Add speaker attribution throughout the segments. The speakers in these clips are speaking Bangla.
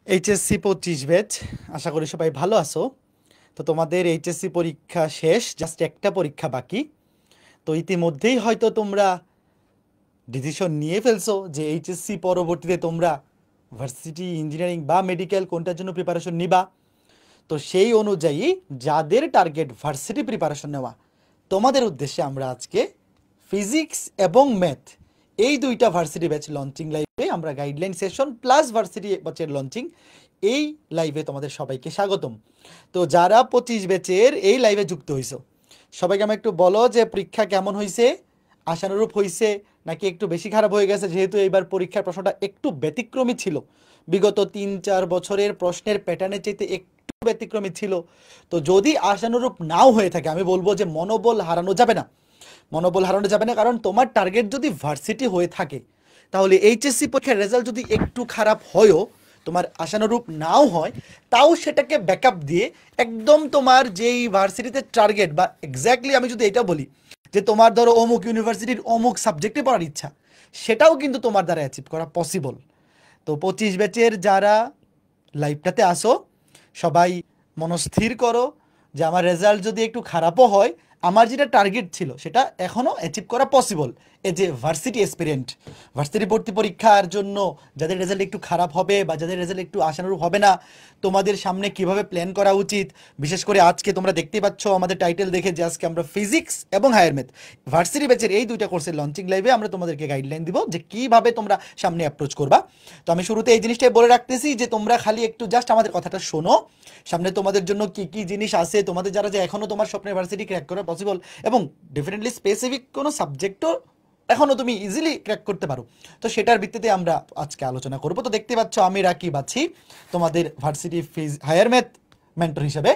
Speaker 1: এইচএসসি 25 ব্যাচ, আশা করি সবাই ভালো আছো। তো তোমাদের এইচএসসি পরীক্ষা শেষ, জাস্ট একটা পরীক্ষা বাকি। তো ইতিমধ্যেই হয়তো তোমরা ডিসিশন নিয়ে ফেলছো যে এইচএসসি পরবর্তীতে তোমরা ভার্সিটি, ইঞ্জিনিয়ারিং বা মেডিকেল কোনটার জন্য প্রিপারেশন নিবা। তো সেই অনুযায়ী যাদের টার্গেট ভার্সিটি প্রিপারেশন নেওয়া, তোমাদের উদ্দেশ্যে আমরা আজকে ফিজিক্স এবং ম্যাথ এই দুইটা ভার্সিটি ব্যাচ লঞ্চিং লাইভে আমরা গাইডলাইন সেশন প্লাস ভার্সিটি ব্যাচের লঞ্চিং এই লাইভে তোমাদের সবাইকে স্বাগতম। তো যারা 25 ব্যাচের এই লাইভে যুক্ত হইছো, সবাইকে আমি একটু বলো যে পরীক্ষা কেমন হয়েছে, আশানুরূপ হয়েছে নাকি একটু বেশি খারাপ হয়ে গেছে, যেহেতু এইবার পরীক্ষার প্রশ্নটা একটু ব্যতিক্রমী ছিল। বিগত 3-4 বছরের প্রশ্নের প্যাটার্নের চাইতে একটু ব্যতিক্রমী ছিল। তো যদি আশানুরূপ নাও হয়ে থাকে, আমি বলবো যে মনোবল হারানো যাবে না। মনোবল হারানো যাবে না, কারণ তোমার টার্গেট যদি ভার্সিটি হয়ে থাকে, তাহলে এইচএসসি পরীক্ষার রেজাল্ট যদি একটু খারাপ হয়ও, তোমার আশানুরূপ নাও হয়, তাও সেটাকে ব্যাকআপ দিয়ে একদম তোমার যেই ভার্সিটিতে টার্গেট, বা এক্স্যাক্টলি আমি যদি এটা বলি যে তোমার ধরো অমুক ইউনিভার্সিটির অমুক সাবজেক্টে পড়ার ইচ্ছা, সেটাও কিন্তু তোমার দ্বারা অ্যাচিভ করা পসিবল। তো 25 ব্যাচের যারা লাইভটাতে আসো, সবাই মনস্থির করো যে আমার রেজাল্ট যদি একটু খারাপও হয়, আমার যেটা টার্গেট ছিল সেটা এখনও অ্যাচিভ করা পসিবল। এই যে ভার্সিটি এক্সপিরিয়েন্ট, ভার্সিটি ভর্তি পরীক্ষার জন্য যাদের রেজাল্ট একটু খারাপ হবে বা যাদের রেজাল্ট একটু আশানুরূপ হবে না, তোমাদের সামনে কিভাবে প্ল্যান করা উচিত। বিশেষ করে আজকে তোমরা দেখতেই পাচ্ছ আমাদের টাইটেল দেখে যে আজকে আমরা ফিজিক্স এবং হায়ার ম্যাথ ভার্সিটি ব্যাচের এই দুইটা কোর্সের লঞ্চিং লাইভে আমরা তোমাদেরকে গাইডলাইন দিব যে কিভাবে তোমরা সামনে অ্যাপ্রোচ করবা। তো আমি শুরুতে এই জিনিসটাই বলে রাখতেছি যে তোমরা খালি একটু জাস্ট আমাদের কথাটা শোনো। সামনে তোমাদের জন্য কি কি জিনিস আছে, তোমাদের যারা যে এখনও তোমার স্বপ্নের ভার্সিটি ক্র্যাক করা পসিবল, এবং ডেফিনেটলি স্পেসিফিক কোনো সাবজেক্টও এখনও তুমি ইজিলি ক্র্যাক করতে পারো, তো সেটার ভিত্তিতে আমরা আজকে আলোচনা করব। তো দেখতে পাচ্ছ আমি রাকিব আছি তোমাদের ভার্সিটি হায়ার ম্যাথ মেন্টর হিসেবে।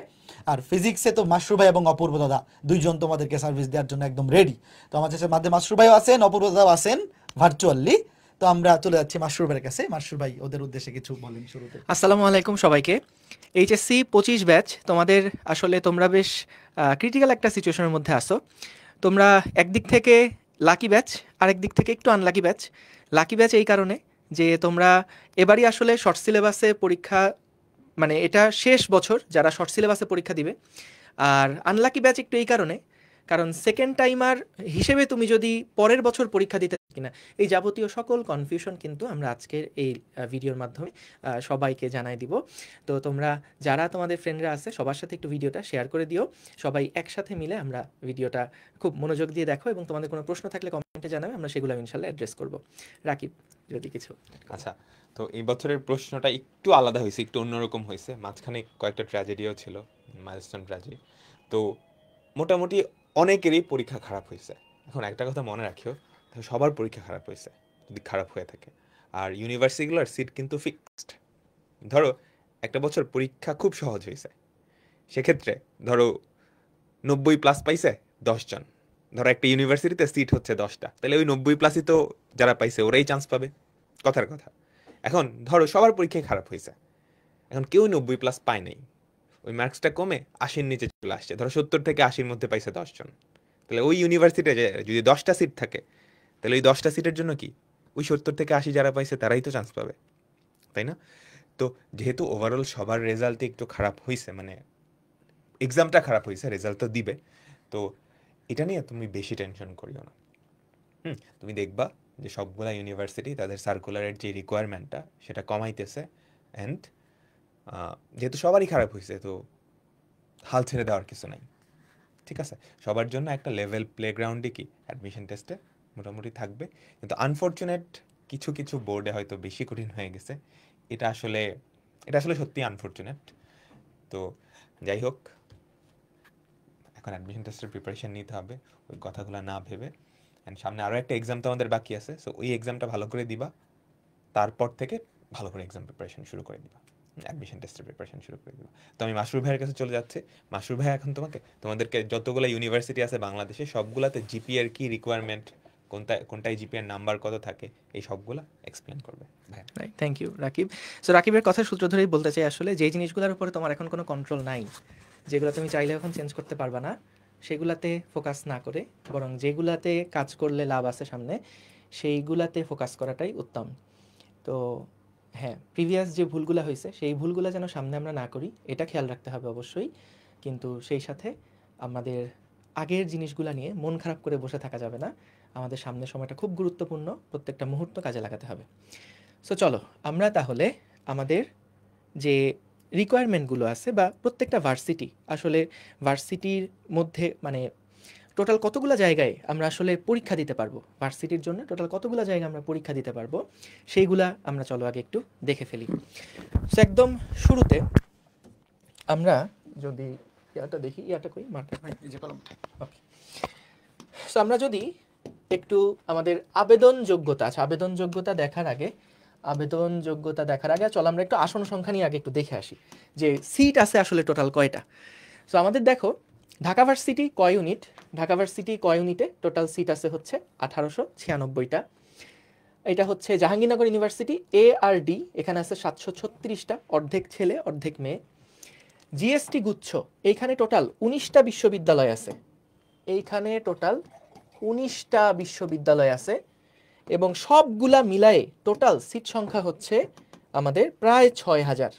Speaker 1: আর ফিজিক্সে তো মাশরুর ভাই এবং অপূর্ব দাদা দুইজন তোমাদেরকে সার্ভিস দেওয়ার জন্য একদম রেডি। তো আমাদের মাঝে মাশরুর ভাইও আছেন, অপূর্ব দাদাও আছেন ভার্চুয়ালি। তো আমরা চলে যাচ্ছি মাশরুর ভাইয়ের কাছে। মাশরুর ভাই ওদের উদ্দেশ্যে কিছু বলেন শুরুতে।
Speaker 2: আসসালামু আলাইকুম সবাইকে। এইচএসসি 25 ব্যাচ তোমাদের আসলে তোমরা বেশ ক্রিটিক্যাল একটা সিচুয়েশনের মধ্যে আসো। তোমরা একদিক থেকে লাকি ব্যাচ, আরেক দিক থেকে একটু আনলাকি ব্যাচ। লাকি ব্যাচ এই কারণে যে তোমরা এবারই আসলে শর্ট সিলেবাসে পরীক্ষা, মানে এটা শেষ বছর যারা শর্ট সিলেবাসে পরীক্ষা দিবে। আর আনলাকি ব্যাচ একটু এই কারণে, কারণ সেকেন্ড টাইমার হিসেবে তুমি যদি পরের বছর পরীক্ষা দিতে কিনা, এই যাবতীয় সকল কনফিউশন কিন্তু আমরা আজকের এই ভিডিওর মাধ্যমে সবাইকে জানাই দিব। তো তোমরা যারা তোমাদের ফ্রেন্ডরা আছে সবার সাথে একটু ভিডিওটা শেয়ার করে দিও। সবাই একসাথে মিলে আমরা ভিডিওটা খুব মনোযোগ দিয়ে দেখো, এবং তোমাদের কোনো প্রশ্ন থাকলে কমেন্টে জানাবে, আমরা সেগুলো ইনশাল্লাহ অ্যাড্রেস করব। রাকিব, যদি কিছু।
Speaker 3: আচ্ছা, তো এই বছরের প্রশ্নটা একটু আলাদা হয়েছে, একটু অন্যরকম হয়েছে। মাঝখানে কয়েকটা ট্র্যাজেডিও ছিল, মাইলস্টোন ট্র্যাজেডি। তো মোটামুটি অনেকেরই পরীক্ষা খারাপ হয়েছে। এখন একটা কথা মনে রাখিও, সবার পরীক্ষা খারাপ হয়েছে যদি খারাপ হয়ে থাকে। আর ইউনিভার্সিটিগুলোর সিট কিন্তু ফিক্সড। ধরো একটা বছর পরীক্ষা খুব সহজ হয়েছে, সেক্ষেত্রে ধরো 90+ পাইছে 10 জন। ধরো একটা ইউনিভার্সিটিতে সিট হচ্ছে 10টা, তাহলে ওই 90+ই তো যারা পাইছে ওরাই চান্স পাবে, কথার কথা। এখন ধরো সবার পরীক্ষায় খারাপ হয়েছে, এখন কেউ 90+ পায় নাই, ওই মার্কসটা কমে 80-র নিচে চলে আসছে। ধরো 70 থেকে 80-র মধ্যে পাইছে 10 জন, তাহলে ওই ইউনিভার্সিটিতে যদি 10টা সিট থাকে, তাহলে ওই 10টা সিটের জন্য কি ওই 70 থেকে 80 যারা পাইছে তারাই তো চান্স পাবে, তাই না? তো যেহেতু ওভারঅল সবার রেজাল্টে একটু খারাপ হয়েছে, মানে এক্সামটা খারাপ হয়েছে, রেজাল্ট তো দিবে, তো এটা নিয়ে তুমি বেশি টেনশন করিও না। তুমি দেখবা যে সবগুলা ইউনিভার্সিটি তাদের সার্কুলারের যে রিকোয়ারমেন্টটা সেটা কমাইতেছে। অ্যান্ড যেহেতু সবারই খারাপ হয়েছে, তো হাল ছেড়ে দেওয়ার কিছু নাই, ঠিক আছে? সবার জন্য একটা লেভেল প্লেগ্রাউন্ডে কি অ্যাডমিশন টেস্টে মোটামুটি থাকবে। কিন্তু আনফর্চুনেট কিছু কিছু বোর্ডে হয়তো বেশি কঠিন হয়ে গেছে। এটা আসলে সত্যি আনফর্চুনেট। তো যাই হোক, এখন অ্যাডমিশন টেস্টের প্রিপারেশন নিতে হবে ওই কথাগুলো না ভেবে। অ্যান্ড সামনে আরও একটা এক্সাম তো আমাদের বাকি আছে, সো ওই এক্সামটা ভালো করে দিবা, তারপর থেকে ভালো করে এক্সাম প্রিপারেশন শুরু করে দিবা, অ্যাডমিশন টেস্টের প্রিপারেশন শুরু করে দিবা। তো আমি মাসরুর ভাইয়ের কাছে চলে যাচ্ছে। মাসরুর ভাই এখন তোমাদেরকে যতগুলো ইউনিভার্সিটি আছে বাংলাদেশে সবগুলাতে জিপিএর কি রিকোয়ারমেন্ট, কোনটায় জিপিএর নাম্বার কত থাকে, এই সবগুলা এক্সপ্লেন করবে ভাই।
Speaker 2: Thank you Rakib. সো রাকিবের কথার সূত্র ধরেই বলতে চাই, আসলে যেই জিনিসগুলোর উপরে তোমার এখন কোনো কন্ট্রোল নাই, যেগুলো তুমি চাইলে এখন চেঞ্জ করতে পারবা না, সেগুলাতে ফোকাস না করে বরং যেগুলাতে কাজ করলে লাভ আছে সামনে, সেইগুলাতে ফোকাস করাটাই উত্তম। তো হ্যাঁ, প্রিভিয়াস যে ভুলগুলা হয়েছে সেই ভুলগুলা যেন সামনে আমরা না করি এটা খেয়াল রাখতে হবে অবশ্যই, কিন্তু সেই সাথে আমাদের আগের জিনিসগুলা নিয়ে মন খারাপ করে বসে থাকা যাবে না। আমাদের সামনের সময়টা খুব গুরুত্বপূর্ণ, প্রত্যেকটা মুহূর্ত কাজে লাগাতে হবে। সো চলো আমরা তাহলে আমাদের যে রিকোয়ারমেন্টগুলো আছে বা প্রত্যেকটা ভার্সিটি, আসলে ভার্সিটির মধ্যে মানে টোটাল কতগুলো জায়গায় আমরা আসলে পরীক্ষা দিতে পারবো, ভার্সিটির জন্য টোটাল কতগুলো জায়গায় আমরা পরীক্ষা দিতে পারবো সেইগুলা আমরা চলো আগে একটু দেখে ফেলি। সো একদম শুরুতে আমরা যদি ইয়াটা দেখি, ইয়াটা কই মাঠে, ওকে। সো আমরা যদি একটু আমাদের আবেদন যোগ্যতা, আচ্ছা আবেদন যোগ্যতা দেখার আগে চলো আমরা একটু আসন সংখ্যা নিয়ে আগে একটু দেখে আসি যে সিট আছে আসলে টোটাল কয়টা। সো আমাদের দেখো ঢাকা ভার্সিটি কয় ইউনিট, ঢাকা ভার্সিটি কয় ইউনিটে টোটাল সিট আছে হচ্ছে 1896টা। এটা হচ্ছে জাহাঙ্গীরনগর ইউনিভার্সিটি ARD, এখানে আছে 736টা, অর্ধেক ছেলে অর্ধেক মেয়ে। জিএসটি গুচ্ছ, এইখানে টোটাল 19টা বিশ্ববিদ্যালয় আছে, এইখানে টোটাল 19টা বিশ্ববিদ্যালয় আছে এবং সবগুলা মিলায়ে টোটাল সিট সংখ্যা হচ্ছে আমাদের প্রায় 6000।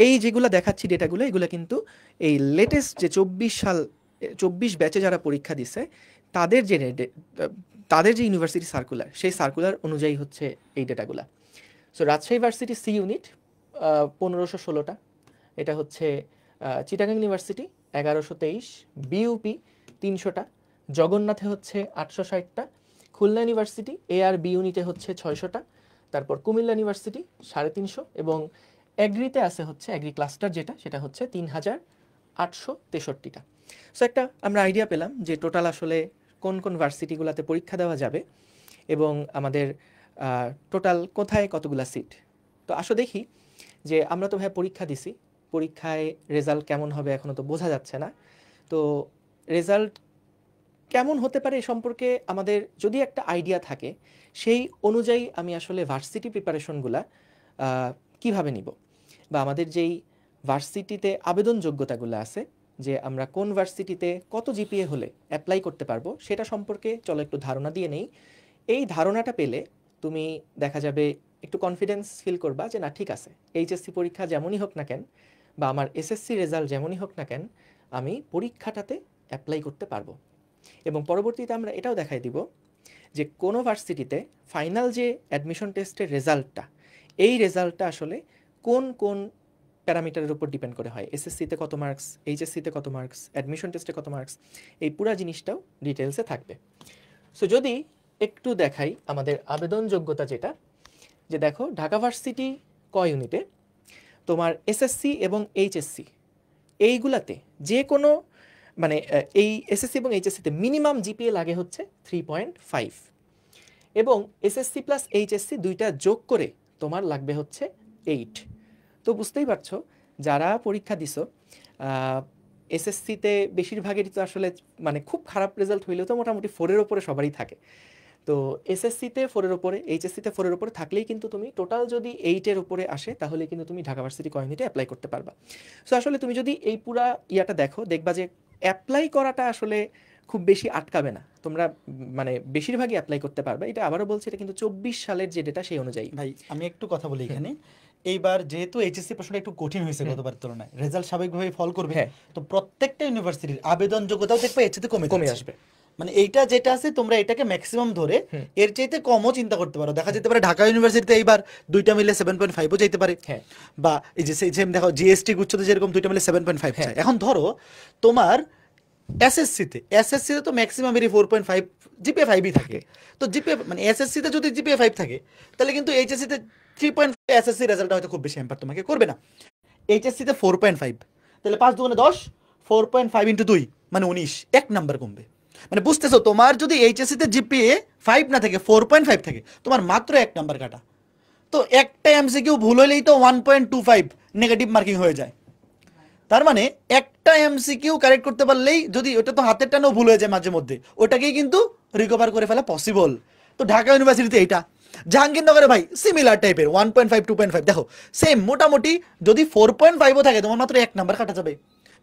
Speaker 2: এই যেগুলো দেখাচ্ছি ডেটাগুলো, এগুলো কিন্তু এই লেটেস্ট যে 24 ব্যাচে যারা পরীক্ষা দিছে তাদের যে ইউনিভার্সিটি সার্কুলার, সেই সার্কুলার অনুযায়ী হচ্ছে এই ডেটাগুলা। So Rajshahi varsity C unit 1516টা, এটা হচ্ছে চিটাগাং ইউনিভার্সিটি 1123, বিইউপি 300টা, জগন্নাথে হচ্ছে 860টা, খুলনা ইউনিভার্সিটি ARB ইউনিটে হচ্ছে 600টা, তারপর কুমিল্লা ইউনিভার্সিটি 350 এবং এগ্রিতে আছে হচ্ছে এগ্রি ক্লাস্টার যেটা, সেটা হচ্ছে 3863টা। সো একটা আমরা আইডিয়া পেলাম যে টোটাল আসলে কোন কোন ভার্সিটিগুলোতে পরীক্ষা দেওয়া যাবে এবং আমাদের টোটাল কোথায় কতগুলা সিট। তো আসো দেখি যে আমরা তো ভাই পরীক্ষা দিছি, পরীক্ষায় রেজাল্ট কেমন হবে এখনও তো বোঝা যাচ্ছে না। তো রেজাল্ট কেমন হতে পারে এ সম্পর্কে আমাদের যদি একটা আইডিয়া থাকে, সেই অনুযায়ী আমি আসলে ভার্সিটি প্রিপারেশনগুলা কিভাবে নিব, বা আমাদের যেই ভার্সিটিতে আবেদন যোগ্যতাগুলো আছে যে আমরা কোন ভার্সিটিতে কত জিপিএ হলে অ্যাপ্লাই করতে পারবো সেটা সম্পর্কে চলো একটু ধারণা দিয়ে নেই। এই ধারণাটা পেলে তুমি দেখা যাবে একটু কনফিডেন্স ফিল করবা যে না ঠিক আছে, এইচএসসি পরীক্ষা যেমনই হোক না কেন বা আমার এসএসসি রেজাল্ট যেমনই হোক না কেন আমি পরীক্ষাটাতে অ্যাপ্লাই করতে পারবো। এবং পরবর্তীতে আমরা এটাও দেখাই দিব যে কোনো ভার্সিটিতে ফাইনাল যে অ্যাডমিশন টেস্টের রেজাল্টটা, এই রেজাল্টটা আসলে কোন কোন প্যারামিটারের উপর ডিপেন্ড করে হয়, এসএসসিতে কত মার্কস, এইচএসসিতে কত মার্কস, অ্যাডমিশন টেস্টে কত মার্কস, এই পুরো জিনিসটাও ডিটেলসে থাকবে। সো যদি একটু দেখাই আমাদের আবেদন যোগ্যতা যেটা, যে দেখো ঢাকা ভার্সিটি কয় ইউনিটে, তোমার এসএসসি এবং এইচএসসি এইগুলাতে যে কোনো মানে এই এসএসসি এবং এইচএসসিতে মিনিমাম জিপিএ লাগে হচ্ছে 3.5 এবং এসএসসি প্লাস এইচএসসি দুইটা যোগ করে তোমার লাগবে হচ্ছে 8। তো বুঝতেই পারছো যারা পরীক্ষা দিছো এসএসসিতে বেশিরভাগেরই তো আসলে মানে খুব খারাপ রেজাল্ট হইলেও তো মোটামুটি 4-এর ওপরে সবারই থাকে। তো এসএসসিতে 4-এর ওপরে, এইচএসসিতে 4-এর ওপরে থাকলেই কিন্তু তুমি টোটাল যদি 8-এর উপরে আসে তাহলে কিন্তু তুমি ঢাকা ভার্সিটি কমিউনিটি অ্যাপ্লাই করতে পারবা। সো আসলে তুমি যদি এই পুরা ইয়াটা দেখো, দেখবা যে অ্যাপ্লাই করাটা আসলে খুব বেশি আটকাবে না, তোমরা মানে বেশিরভাগই অ্যাপ্লাই করতে পারবে। এটা আবারও বলছি, এটা কিন্তু 24 সালের যে ডেটা সেই অনুযায়ী।
Speaker 1: ভাই আমি একটু কথা বলি এখানে, এইবার যেহেতু এইচএসসি প্রশ্নটা একটু কঠিন হয়েছে গতবার তুলনায়, রেজাল্ট স্বাভাবিকভাবে ফল করবে, তো প্রত্যেকটা ইউনিভার্সিটির আবেদন যোগ্যতাও দেখবে এর চাইতে কমে আসবে। মানে এইটা যেটা আছে তোমরা এটাকে ম্যাক্সিমাম ধরে এর চাইতে কমও চিন্তা করতে পারো। দেখা যেতে পারে ঢাকা ইউনিভার্সিটিতে এইবার দুইটা মিলে 7.5ও যেতে পারে, বা এই যে সেম দেখো জিএসটি গুচ্ছতে যেরকম দুইটা মিলে 7.5 চাই। এখন ধরো তোমার এসএসসিতে তো ম্যাক্সিমাম এরই 4.5 জিপিএ 5ই থাকে। তো জিপিএ মানে এসএসসিতে যদি জিপিএ 5 থাকে তাহলে কিন্তু এইচএসসিতে 3.5 এসএসসি রেজাল্টটা হয়তো খুব বেশি হ্যাম্পার তোমাকে করবে না। এইচএসসিতে 4.5 তাহলে 5 দুগুণে 10, 4.5 ইন্টু 2 মানে 19, 1 নাম্বার কমবে। মানে বুঝতেছো, তোমার যদি এইচএসসিতে জিপিএ 5 না থাকে 4.5 থাকে, তোমার মাত্র 1 নাম্বার কাটা। তো একটা এমসিকিউ ভুল হলেই তো 1.25 নেগেটিভ মার্কিং হয়ে যায়। তার মানে একটা এমসিকিউ কারেক্ট করতে পারলেই, যদি ওটা তো হাতের টানেও ভুল হয়ে যায় মাঝে মধ্যে, ওটাকেই কিন্তু রিকভার করে ফেলা পসিবল। তো ঢাকা ইউনিভার্সিটিতে এইটা, জাহাঙ্গীরনগরে ভাই সিমিলার টাইপের 1.5 2.5 দেখো সেম মোটামুটি। যদি 4.5ও থাকে তোমার মাত্র 1 নাম্বার কাটা যাবে।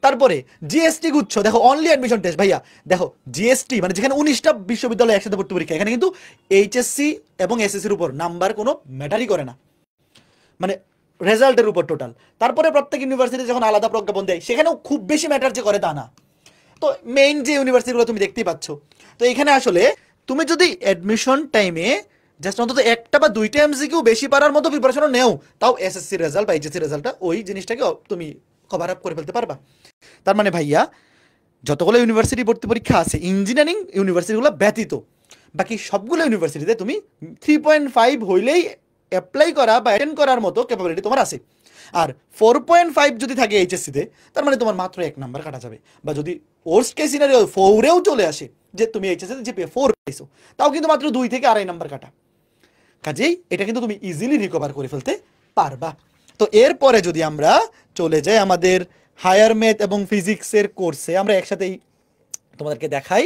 Speaker 1: তারপরে জিএসটি গুচ্ছ দেখো অনলি অ্যাডমিশন টেস্ট, ভাইয়া দেখো জিএসটি মানে যেখানে 19টা বিশ্ববিদ্যালয় একসাথে ভর্তি পরীক্ষা, এখানে কিন্তু এইচএসসি এবং এসএসসির উপর নাম্বার কোনো ম্যাটারই করে না, মানে রেজাল্টের উপর টোটাল। তারপরে প্রত্যেক ইউনিভার্সিটি যখন আলাদা প্রজ্ঞাপন দেয় সেখানেও খুব বেশি ম্যাটার যে করে তা না। তো মেইন যে ইউনিভার্সিটিগুলো তুমি দেখতেই পাচ্ছ, তো এখানে আসলে তুমি যদি অ্যাডমিশন টাইমে জাস্ট অন্তত একটা বা দুইটা এমসিকিউ বেশি পারার মতো প্রিপারেশনও নেও, তাও এসএসসি রেজাল্ট বা এইচএসসি রেজাল্টটা ওই জিনিসটাকে তুমি কভার আপ করে ফেলতে পারবা। তার মানে ভাইয়া যতগুলো ইউনিভার্সিটি ভর্তি পরীক্ষা আছে ইঞ্জিনিয়ারিং ইউনিভার্সিটিগুলো ব্যতীত বাকি সবগুলো ইউনিভার্সিটিতে তুমি 3.5 হইলেই অ্যাপ্লাই করা বা অ্যাটেন্ড করার মতো ক্যাপাবিলিটি তোমার আছে। আর 4.5 যদি থাকে এইচএসসিতে, তার মানে তোমার মাত্র 1 নাম্বার কাটা যাবে। বা যদি ওর্স্ট কেস সিনারিও 4-এও চলে আসে যে তুমি এইচএসসিতে জিপিএ 4 পেয়েছো, তাও কিন্তু মাত্র 2 থেকে 2.5 নাম্বার কাটা। কাজেই এটা কিন্তু তুমি ইজিলি রিকভার করে ফেলতে পারবা। তো এরপরে যদি আমরা চলে যাই আমাদের হায়ার ম্যাথ এবং ফিজিক্সের কোর্সে, আমরা একসাথেই তোমাদেরকে দেখাই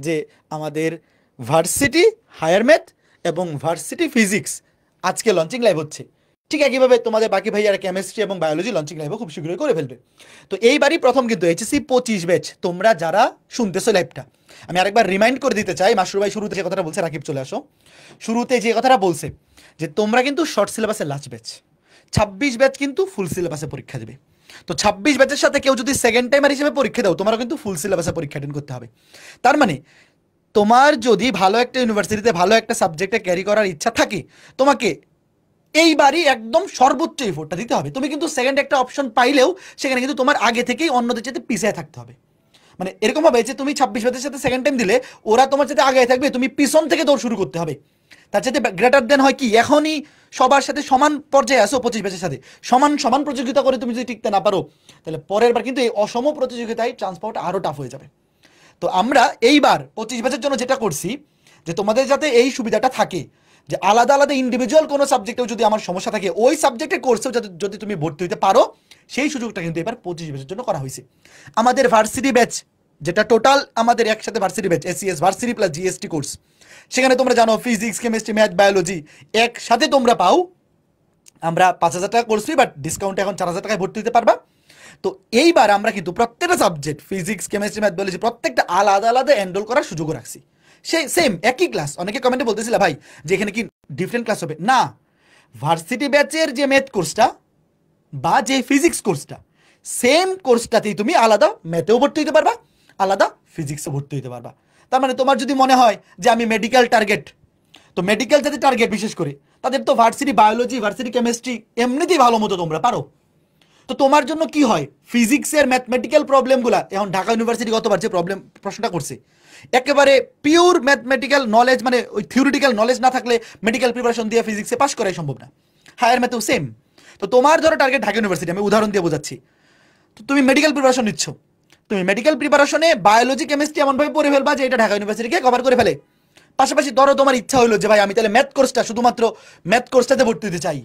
Speaker 1: যে আমাদের ভার্সিটি হায়ার ম্যাথ এবং ভার্সিটি ফিজিক্স আজকে লঞ্চিং লাইভ হচ্ছে। ঠিক একইভাবে তোমাদের বাকি ভাইয়ারা কেমিস্ট্রি এবং বায়োলজি লঞ্চিং লাইভও খুব শীঘ্রই করে ফেলবে। তো এইবারই প্রথম কিন্তু এইচএসসি 25 ব্যাচ তোমরা যারা শুনতেছো লাইভটা, আমি আরেকবার রিমাইন্ড করে দিতে চাই, মাসুর ভাই শুরুতে যে কথাটা বলছে, রাকিব চলে আসো, শুরুতে যে কথাটা বলছে যে তোমরা কিন্তু শর্ট সিলেবাসের লাস্ট ব্যাচ, 26 ব্যাচ কিন্তু ফুল সিলেবাসে পরীক্ষা দেবে। তো 26 ব্যাচের সাথে কেউ যদি সেকেন্ড টাইমার হিসেবে পরীক্ষা দাও, তোমারও কিন্তু ফুল সিলেবাসে পরীক্ষা অ্যাটেন্ড করতে হবে। তার মানে তোমার যদি ভালো একটা ইউনিভার্সিটিতে ভালো একটা সাবজেক্টে ক্যারি করার ইচ্ছা থাকে, তোমাকে এইবারই একদম সর্বোচ্চ এফোর্টটা দিতে হবে। তুমি কিন্তু সেকেন্ড একটা অপশন পাইলেও সেখানে কিন্তু তোমার আগে থেকেই অন্যদের চাইতে পিছিয়ে থাকতে হবে। মানে এরকম হবে যে তুমি 26 ব্যাচের সাথে সেকেন্ড টাইম দিলে ওরা তোমার সাথে আগে থাকবে, তুমি পিছন থেকে দৌড় শুরু করতে হবে। তার সাথে গ্রেটার দেন হয় কি, এখনই সবার সাথে সমান পর্যায়ে আসো, 25 ব্যাচের সাথে সমান প্রতিযোগিতা করে তুমি যদি টিকতে না পারো, তাহলে পরের বার কিন্তু এই অসম প্রতিযোগিতায় চান্স পাওয়াটা আরও টাফ হয়ে যাবে। তো আমরা এইবার 25 ব্যাচের জন্য যেটা করছি, যে তোমাদের যাতে এই সুবিধাটা থাকে যে আলাদা আলাদা ইন্ডিভিজুয়াল কোনো সাবজেক্টেও যদি আমার সমস্যা থাকে, ওই সাবজেক্টের কোর্সেও যদি তুমি ভর্তি হতে পারো, সেই সুযোগটা কিন্তু এবার 25 ব্যাচের জন্য করা হয়েছে। আমাদের ভার্সিটি ব্যাচ, যেটা টোটাল আমাদের একসাথে varsity batch, ACS varsity plus GST course, সেখানে তোমরা জানো ফিজিক্স, কেমিস্ট্রি, ম্যাথ, বায়োলজি একসাথে তোমরা পাও। আমরা 5,000 টাকা কোর্স ফি, বাট ডিসকাউন্টে এখন 4,000 টাকায় ভর্তি হতে পারবা। তো এইবার আমরা কিন্তু প্রত্যেকটা subject physics, chemistry, math, biology প্রত্যেকটা আলাদা আলাদা এনরোল করার সুযোগ রাখছি। সেই সেম একই ক্লাস। অনেকে কমেন্টে বলতেছিল ভাই যে এখানে কি ডিফারেন্ট ক্লাস হবে, না, ভার্সিটি ব্যাচের যে ম্যাথ কোর্সটা বা যে ফিজিক্স কোর্সটা, সেম কোর্সটাতেই তুমি আলাদা ম্যাথেও ভর্তি হতে পারবা, আলাদা ফিজিক্সে ভর্তি হতে পারবা। তার মানে তোমার যদি মনে হয় যে আমি মেডিকেল টার্গেট, তো মেডিকেল যাদের টার্গেট বিশেষ করে তাদের তো ভার্সিটি বায়োলজি, ভার্সিটি কেমিস্ট্রি এমনিতেই ভালো মতো তোমরা পারো। তো তোমার জন্য কি হয়, ফিজিক্সের ম্যাথমেটিক্যাল প্রবলেমগুলা, এখন ঢাকা ইউনিভার্সিটি গতবার যে প্রশ্নটা করছে, একেবারে পিওর ম্যাথমেটিক্যাল নলেজ, মানে ওই থিওরিটিক্যাল নলেজ না থাকলে মেডিকেল প্রিপারেশন দিয়ে ফিজিক্সে পাস করাই সম্ভব না। হায়ার ম্যাথেও সেম। তো তোমার ধরো টার্গেট ঢাকা ইউনিভার্সিটি, আমি উদাহরণ দিয়ে বোঝাচ্ছি। তো তুমি মেডিকেল প্রিপারেশন নিচ্ছ, তুমি মেডিকেল প্রিপারেশনে বায়োলজি, কেমিস্ট্রি এমনভাবে পড়ে ফেলবা যে এটা ঢাকা ইউনিভার্সিটিকে কভার করে ফেলে। পাশাপাশি ধরো তোমার ইচ্ছা হলো যে ভাই আমি তাহলে ম্যাথ কোর্সটা, শুধুমাত্র ম্যাথ কোর্সটাতে ভর্তি হতে চাই,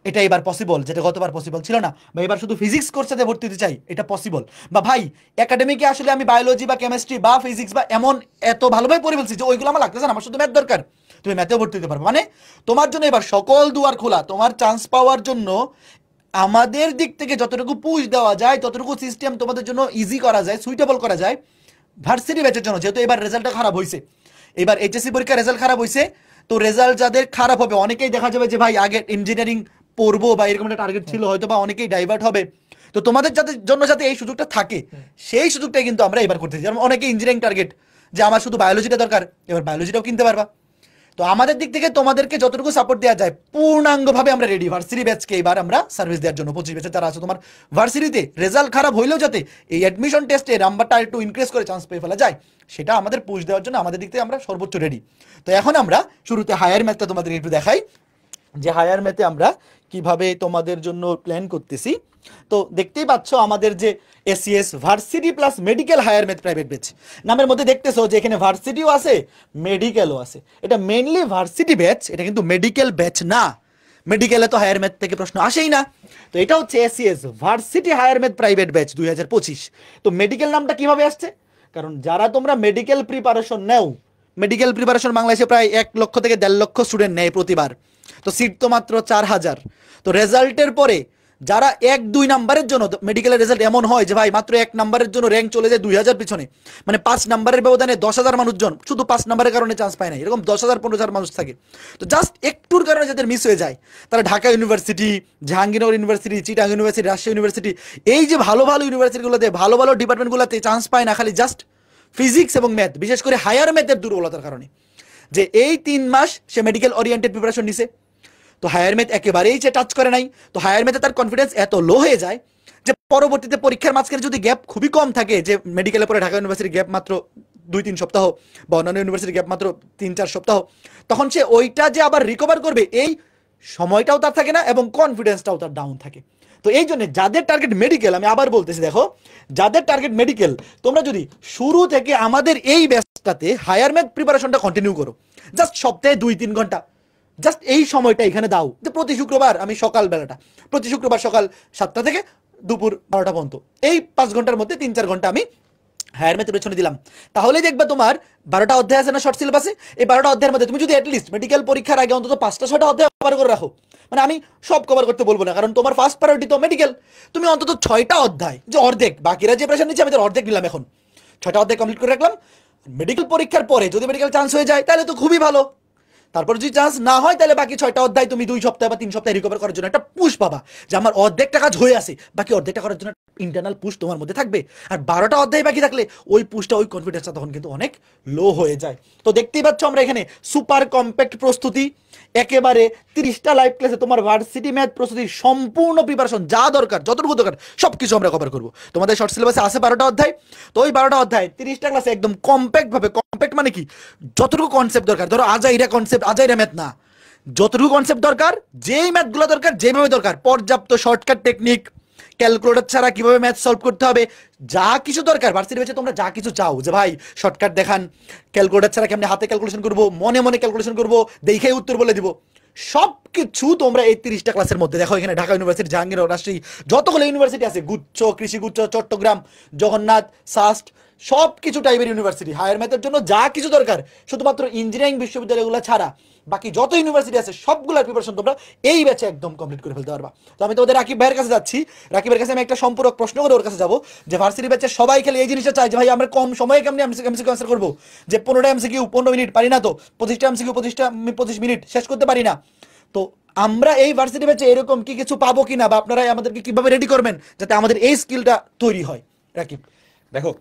Speaker 1: এটা এবার পসিবল, যেটা গতবার পসিবল ছিল না। বা এবার শুধু ফিজিক্স কোর্সটাতে ভর্তি হতে চাই, এটা পসিবল। বা ভাই একাডেমিকে আসলে আমি বায়োলজি বা কেমিস্ট্রি বা ফিজিক্স বা এমন এত ভালোভাবে পড়ে ফেলছি যে ওইগুলো আমার লাগতেছে না, আমার শুধু ম্যাথ দরকার, তুমি ম্যাথেও ভর্তি হতে পারবে। মানে তোমার জন্য এবার সকল দুয়ার খোলা। তোমার চান্স পাওয়ার জন্য আমাদের দিক থেকে যতটুকু পুশ দেওয়া যায়, ততটুকু সিস্টেম তোমাদের জন্য ইজি করা যায়, সুইটেবল করা যায় ভার্সিটি ব্যাচের জন্য। যেহেতু এবার রেজাল্টটা খারাপ হয়েছে, এবার এইচএসসি পরীক্ষার রেজাল্ট খারাপ হয়েছে, তো রেজাল্ট যাদের খারাপ হবে, অনেকেই দেখা যাবে যে ভাই আগে ইঞ্জিনিয়ারিং পড়বো বা এরকম একটা টার্গেট ছিল হয়তো, বা অনেকেই ডাইভার্ট হবে। তো তোমাদের জন্য যাতে এই সুযোগটা থাকে, সেই সুযোগটাই কিন্তু আমরা এবার করতেছি। যেমন অনেকে ইঞ্জিনিয়ারিং টার্গেট যে আমার শুধু বায়োলজিটা দরকার, এবার বায়োলজিটাও কিনতে পারবা। তো আমাদের দিক থেকে তোমাদেরকে যতটুকু সাপোর্ট দেওয়া যায় পূর্ণাঙ্গভাবে আমরা রেডি ভার্সিটি ব্যাচকে এবার আমরা সার্ভিস দেওয়ার জন্য। 25 ব্যাচে যারা আছে তোমার ভার্সিটিতে রেজাল্ট খারাপ হইলেও যাতে এই অ্যাডমিশন টেস্টে নাম্বারটা একটু ইনক্রিজ করে চান্স পেয়ে ফেলা যায়, সেটা আমাদের পুশ দেওয়ার জন্য আমাদের দিক থেকে আমরা সর্বোচ্চ রেডি। তো এখন আমরা শুরুতে হায়ার ম্যাথটা তোমাদের একটু দেখাই যে হায়ার ম্যাথে আমরা কিভাবে তোমাদের জন্য প্ল্যান করতেছি। তো দেখতেই পাচ্ছ আমাদের যে ACS varsity plus medical higher math private batch নামের মধ্যে দেখতেছো যে এখানে ভার্সিটিও আছে, মেডিকেলও আছে। এটা মেইনলি ভার্সিটি ব্যাচ, এটা কিন্তু মেডিকেল ব্যাচ না। মেডিকেলে তো হায়ার ম্যাথ থেকে প্রশ্ন আসেই না। তো এটা হচ্ছে ACS varsity higher math private batch 2025। তো মেডিকেল নামটা কিভাবে আসছে, কারণ যারা তোমরা মেডিকেল প্রিপারেশন নেও, মেডিকেল প্রিপারেশন বাংলাদেশে প্রায় 1 লক্ষ থেকে 1.5 লক্ষ স্টুডেন্ট নেয় প্রতিবার। তো সিট তো মাত্র 4,000। তো রেজাল্টের পরে যারা 1-2 নাম্বারের জন্য মেডিকেলের রেজাল্ট এমন হয় যে ভাই মাত্র 1 নাম্বারের জন্য র্যাঙ্ক চলে যায় 2000 পিছনে, মানে 5 নাম্বারের ব্যবধানে 10,000 মানুষজন শুধু 5 নাম্বারের কারণে চান্স পায় না, এরকম 10,000 15,000 মানুষ থাকে। তো জাস্ট একটুর কারণে যাদের মিস হয়ে যায় তারা Dhaka university, Jahangirnagar university, Chittagong university, Rajshahi university, এই যে ভালো ভালো ইউনিভার্সিটিগুলোতে ভালো ভালো ডিপার্টমেন্টগুলোতে চান্স পায় না খালি জাস্ট ফিজিক্স এবং ম্যাথ, বিশেষ করে হায়ার ম্যাথের দুর্বলতার কারণে। যে এই 3 মাস সে মেডিকেল ওরিয়েন্টেড প্রিপারেশন নিছে, তো হায়ার ম্যাথ একেবারেই সে টাচ করে নাই, তো হায়ার ম্যাথে তার কনফিডেন্স এত লো হয়ে যায় যে পরবর্তীতে পরীক্ষার মাঝখানে যদি গ্যাপ খুবই কম থাকে, যে মেডিকেলের পরে ঢাকা ইউনিভার্সিটির গ্যাপ মাত্র 2-3 সপ্তাহ বা অন্যান্য ইউনিভার্সিটির গ্যাপ মাত্র 3-4 সপ্তাহ, তখন সে ওইটা যে আবার রিকভার করবে এই সময়টাও তার থাকে না এবং কনফিডেন্সটাও তার ডাউন থাকে। তো এই জন্য যাদের টার্গেট মেডিকেল, আমি আবার বলতেছি, দেখো যাদের টার্গেট মেডিকেল, তোমরা যদি শুরু থেকে আমাদের এই ব্যাচটাতে হায়ার ম্যাথ প্রিপারেশনটা কন্টিনিউ করো, জাস্ট সপ্তাহে 2-3 ঘন্টা, জাস্ট এই সময়টা এখানে দাও, যে প্রতি শুক্রবার আমি সকাল বেলাটা, প্রতি শুক্রবার সকাল 7টা থেকে দুপুর 12টা পর্যন্ত, এই 5 ঘন্টার মধ্যে 3-4 ঘন্টা আমি হায়ার ম্যাথের পেছনে দিলাম, তাহলেই দেখবে তোমার 12টা অধ্যায় আছে না শর্ট সিলেবাসে, এই 12টা অধ্যায়ের মধ্যে তুমি যদি অ্যাটলিস্ট মেডিকেল পরীক্ষার আগে অন্তত 5টা-6টা অধ্যায় কভার করে রাখো, মানে আমি সব কভার করতে বলবো না কারণ তোমার ফার্স্ট প্রায়োরিটি তো মেডিকেল, তুমি অন্তত 6টা অধ্যায়, যে অর্ধেক, বাকিরা যে প্রেশার নিচ্ছে আমি তার অর্ধেক নিলাম, এখন 6টা অধ্যায় কমপ্লিট করে রাখলাম, মেডিকেল পরীক্ষার পরে যদি মেডিকেল চান্স হয়ে যায় তাহলে তো খুবই ভালো, তারপর যদি চান্স না হয় তাহলে বাকি 6টা অধ্যায় তুমি 2 সপ্তাহ বা 3 সপ্তাহে রিকভার করার জন্য একটা পুশ পাবা, যে আমার অর্ধেকটা কাজ হয়ে আছে, বাকি অর্ধেকটা করার জন্য ইন্টারনাল পুশ তোমার মধ্যে থাকবে। আর 12টা অধ্যায় বাকি থাকলে ওই পুশটা, ওই কনফিডেন্সটা তখন কিন্তু অনেক লো হয়ে যায়। তো দেখতেই পাচ্ছ আমরা এখানে সুপার কম্প্যাক্ট প্রস্তুতি, একেবারে 30টা লাইভ ক্লাসে তোমার ভার্সিটি ম্যাথ প্রস্তুতির সম্পূর্ণ প্রিপারেশন, যা দরকার যতটুকু দরকার সবকিছু আমরা কভার করবো। তোমাদের শর্ট সিলেবাসে আছে 12টা অধ্যায়, তো ওই 12টা অধ্যায় 30টা ক্লাসে একদম কম্প্যাক্ট ভাবে, কম্প্যাক্ট মানে কি, যতটুকু কনসেপ্ট দরকার, ধরো আজাইরা কনসেপ্ট, আজাইরা ম্যাথ না, যতটুকু কনসেপ্ট দরকার, যেই ম্যাথগুলো দরকার যেভাবে দরকার, পর্যাপ্ত শর্টকাট টেকনিক, ক্যালকুলেটর ছাড়া কিভাবে ম্যাথ সলভ করতে হবে, যা কিছু দরকার ভার্সিটি ব্যাচে তোমরা যা কিছু চাও, যে ভাই শর্টকাট দেখান, ক্যালকুলেটর ছাড়া কেমনে হাতে ক্যালকুলেশন করবো, মনে মনে ক্যালকুলেশন করবো, দেখেই উত্তর বলে দিব, সব কিছু তোমরা এই 30টা ক্লাসের মধ্যে দেখো। এখানে ঢাকা ইউনিভার্সিটি, জাহাঙ্গীরনগর, রাজশাহী, যতগুলো ইউনিভার্সিটি আছে, গুচ্ছ, কৃষি গুচ্ছ, চট্টগ্রাম, জগন্নাথ, সাস্ট, সব কিছু টাইপের ইউনিভার্সিটি, হায়ার ম্যাথের জন্য যা কিছু দরকার, শুধুমাত্র ইঞ্জিনিয়ারিং বিশ্ববিদ্যালয়গুলো ছাড়া বাকি যত ইউনিভার্সিটি আছে সবগুলোর প্রিপারেশন তোমরা এই ব্যাচে একদম কমপ্লিট করে ফেলতে পারবা। তো আমি তোমাদের রাকিব ভাইয়ের কাছে যাচ্ছি, রাকিবের কাছে আমি একটা সম্পূরক প্রশ্ন করে ওর কাছে যাবো, যে ভার্সিটি ব্যাচে সবাই খেলে এই জিনিসটা চাই যে ভাই আমরা কম সময়ে কেমনি এমসিকিউ আনসার করবো, যে 15টা এমসিকিউ 15 মিনিট পারি না, তো 25টা এমসিকিউ 25 মিনিট শেষ করতে পারি না, তো আমরা এই ভার্সিটি ব্যাচে এরকম কি কিছু পাবো কিনা, বা আপনারা আমাদেরকে কিভাবে রেডি করবেন যাতে আমাদের এই স্কিলটা তৈরি হয়। রাকিব,
Speaker 3: দেখো,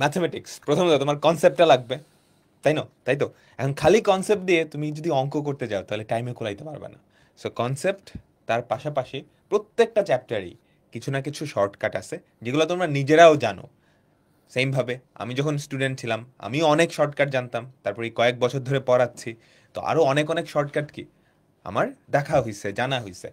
Speaker 3: ম্যাথমেটিক্স প্রথমত তোমার কনসেপ্টটা লাগবে, তাই তো এখন খালি কনসেপ্ট দিয়ে তুমি যদি অঙ্ক করতে যাও তাহলে টাইমে কোলাইতে পারবে না। সো কনসেপ্ট, তার পাশাপাশি প্রত্যেকটা চ্যাপ্টারই কিছু না কিছু শর্টকাট আছে যেগুলো তোমরা নিজেরাও জানো। সেমভাবে আমি যখন স্টুডেন্ট ছিলাম আমিও অনেক শর্টকাট জানতাম, তারপর এই কয়েক বছর ধরে পড়াচ্ছি, তো আরও অনেক অনেক শর্টকাট কি আমার দেখা হয়েছে, জানা হয়েছে।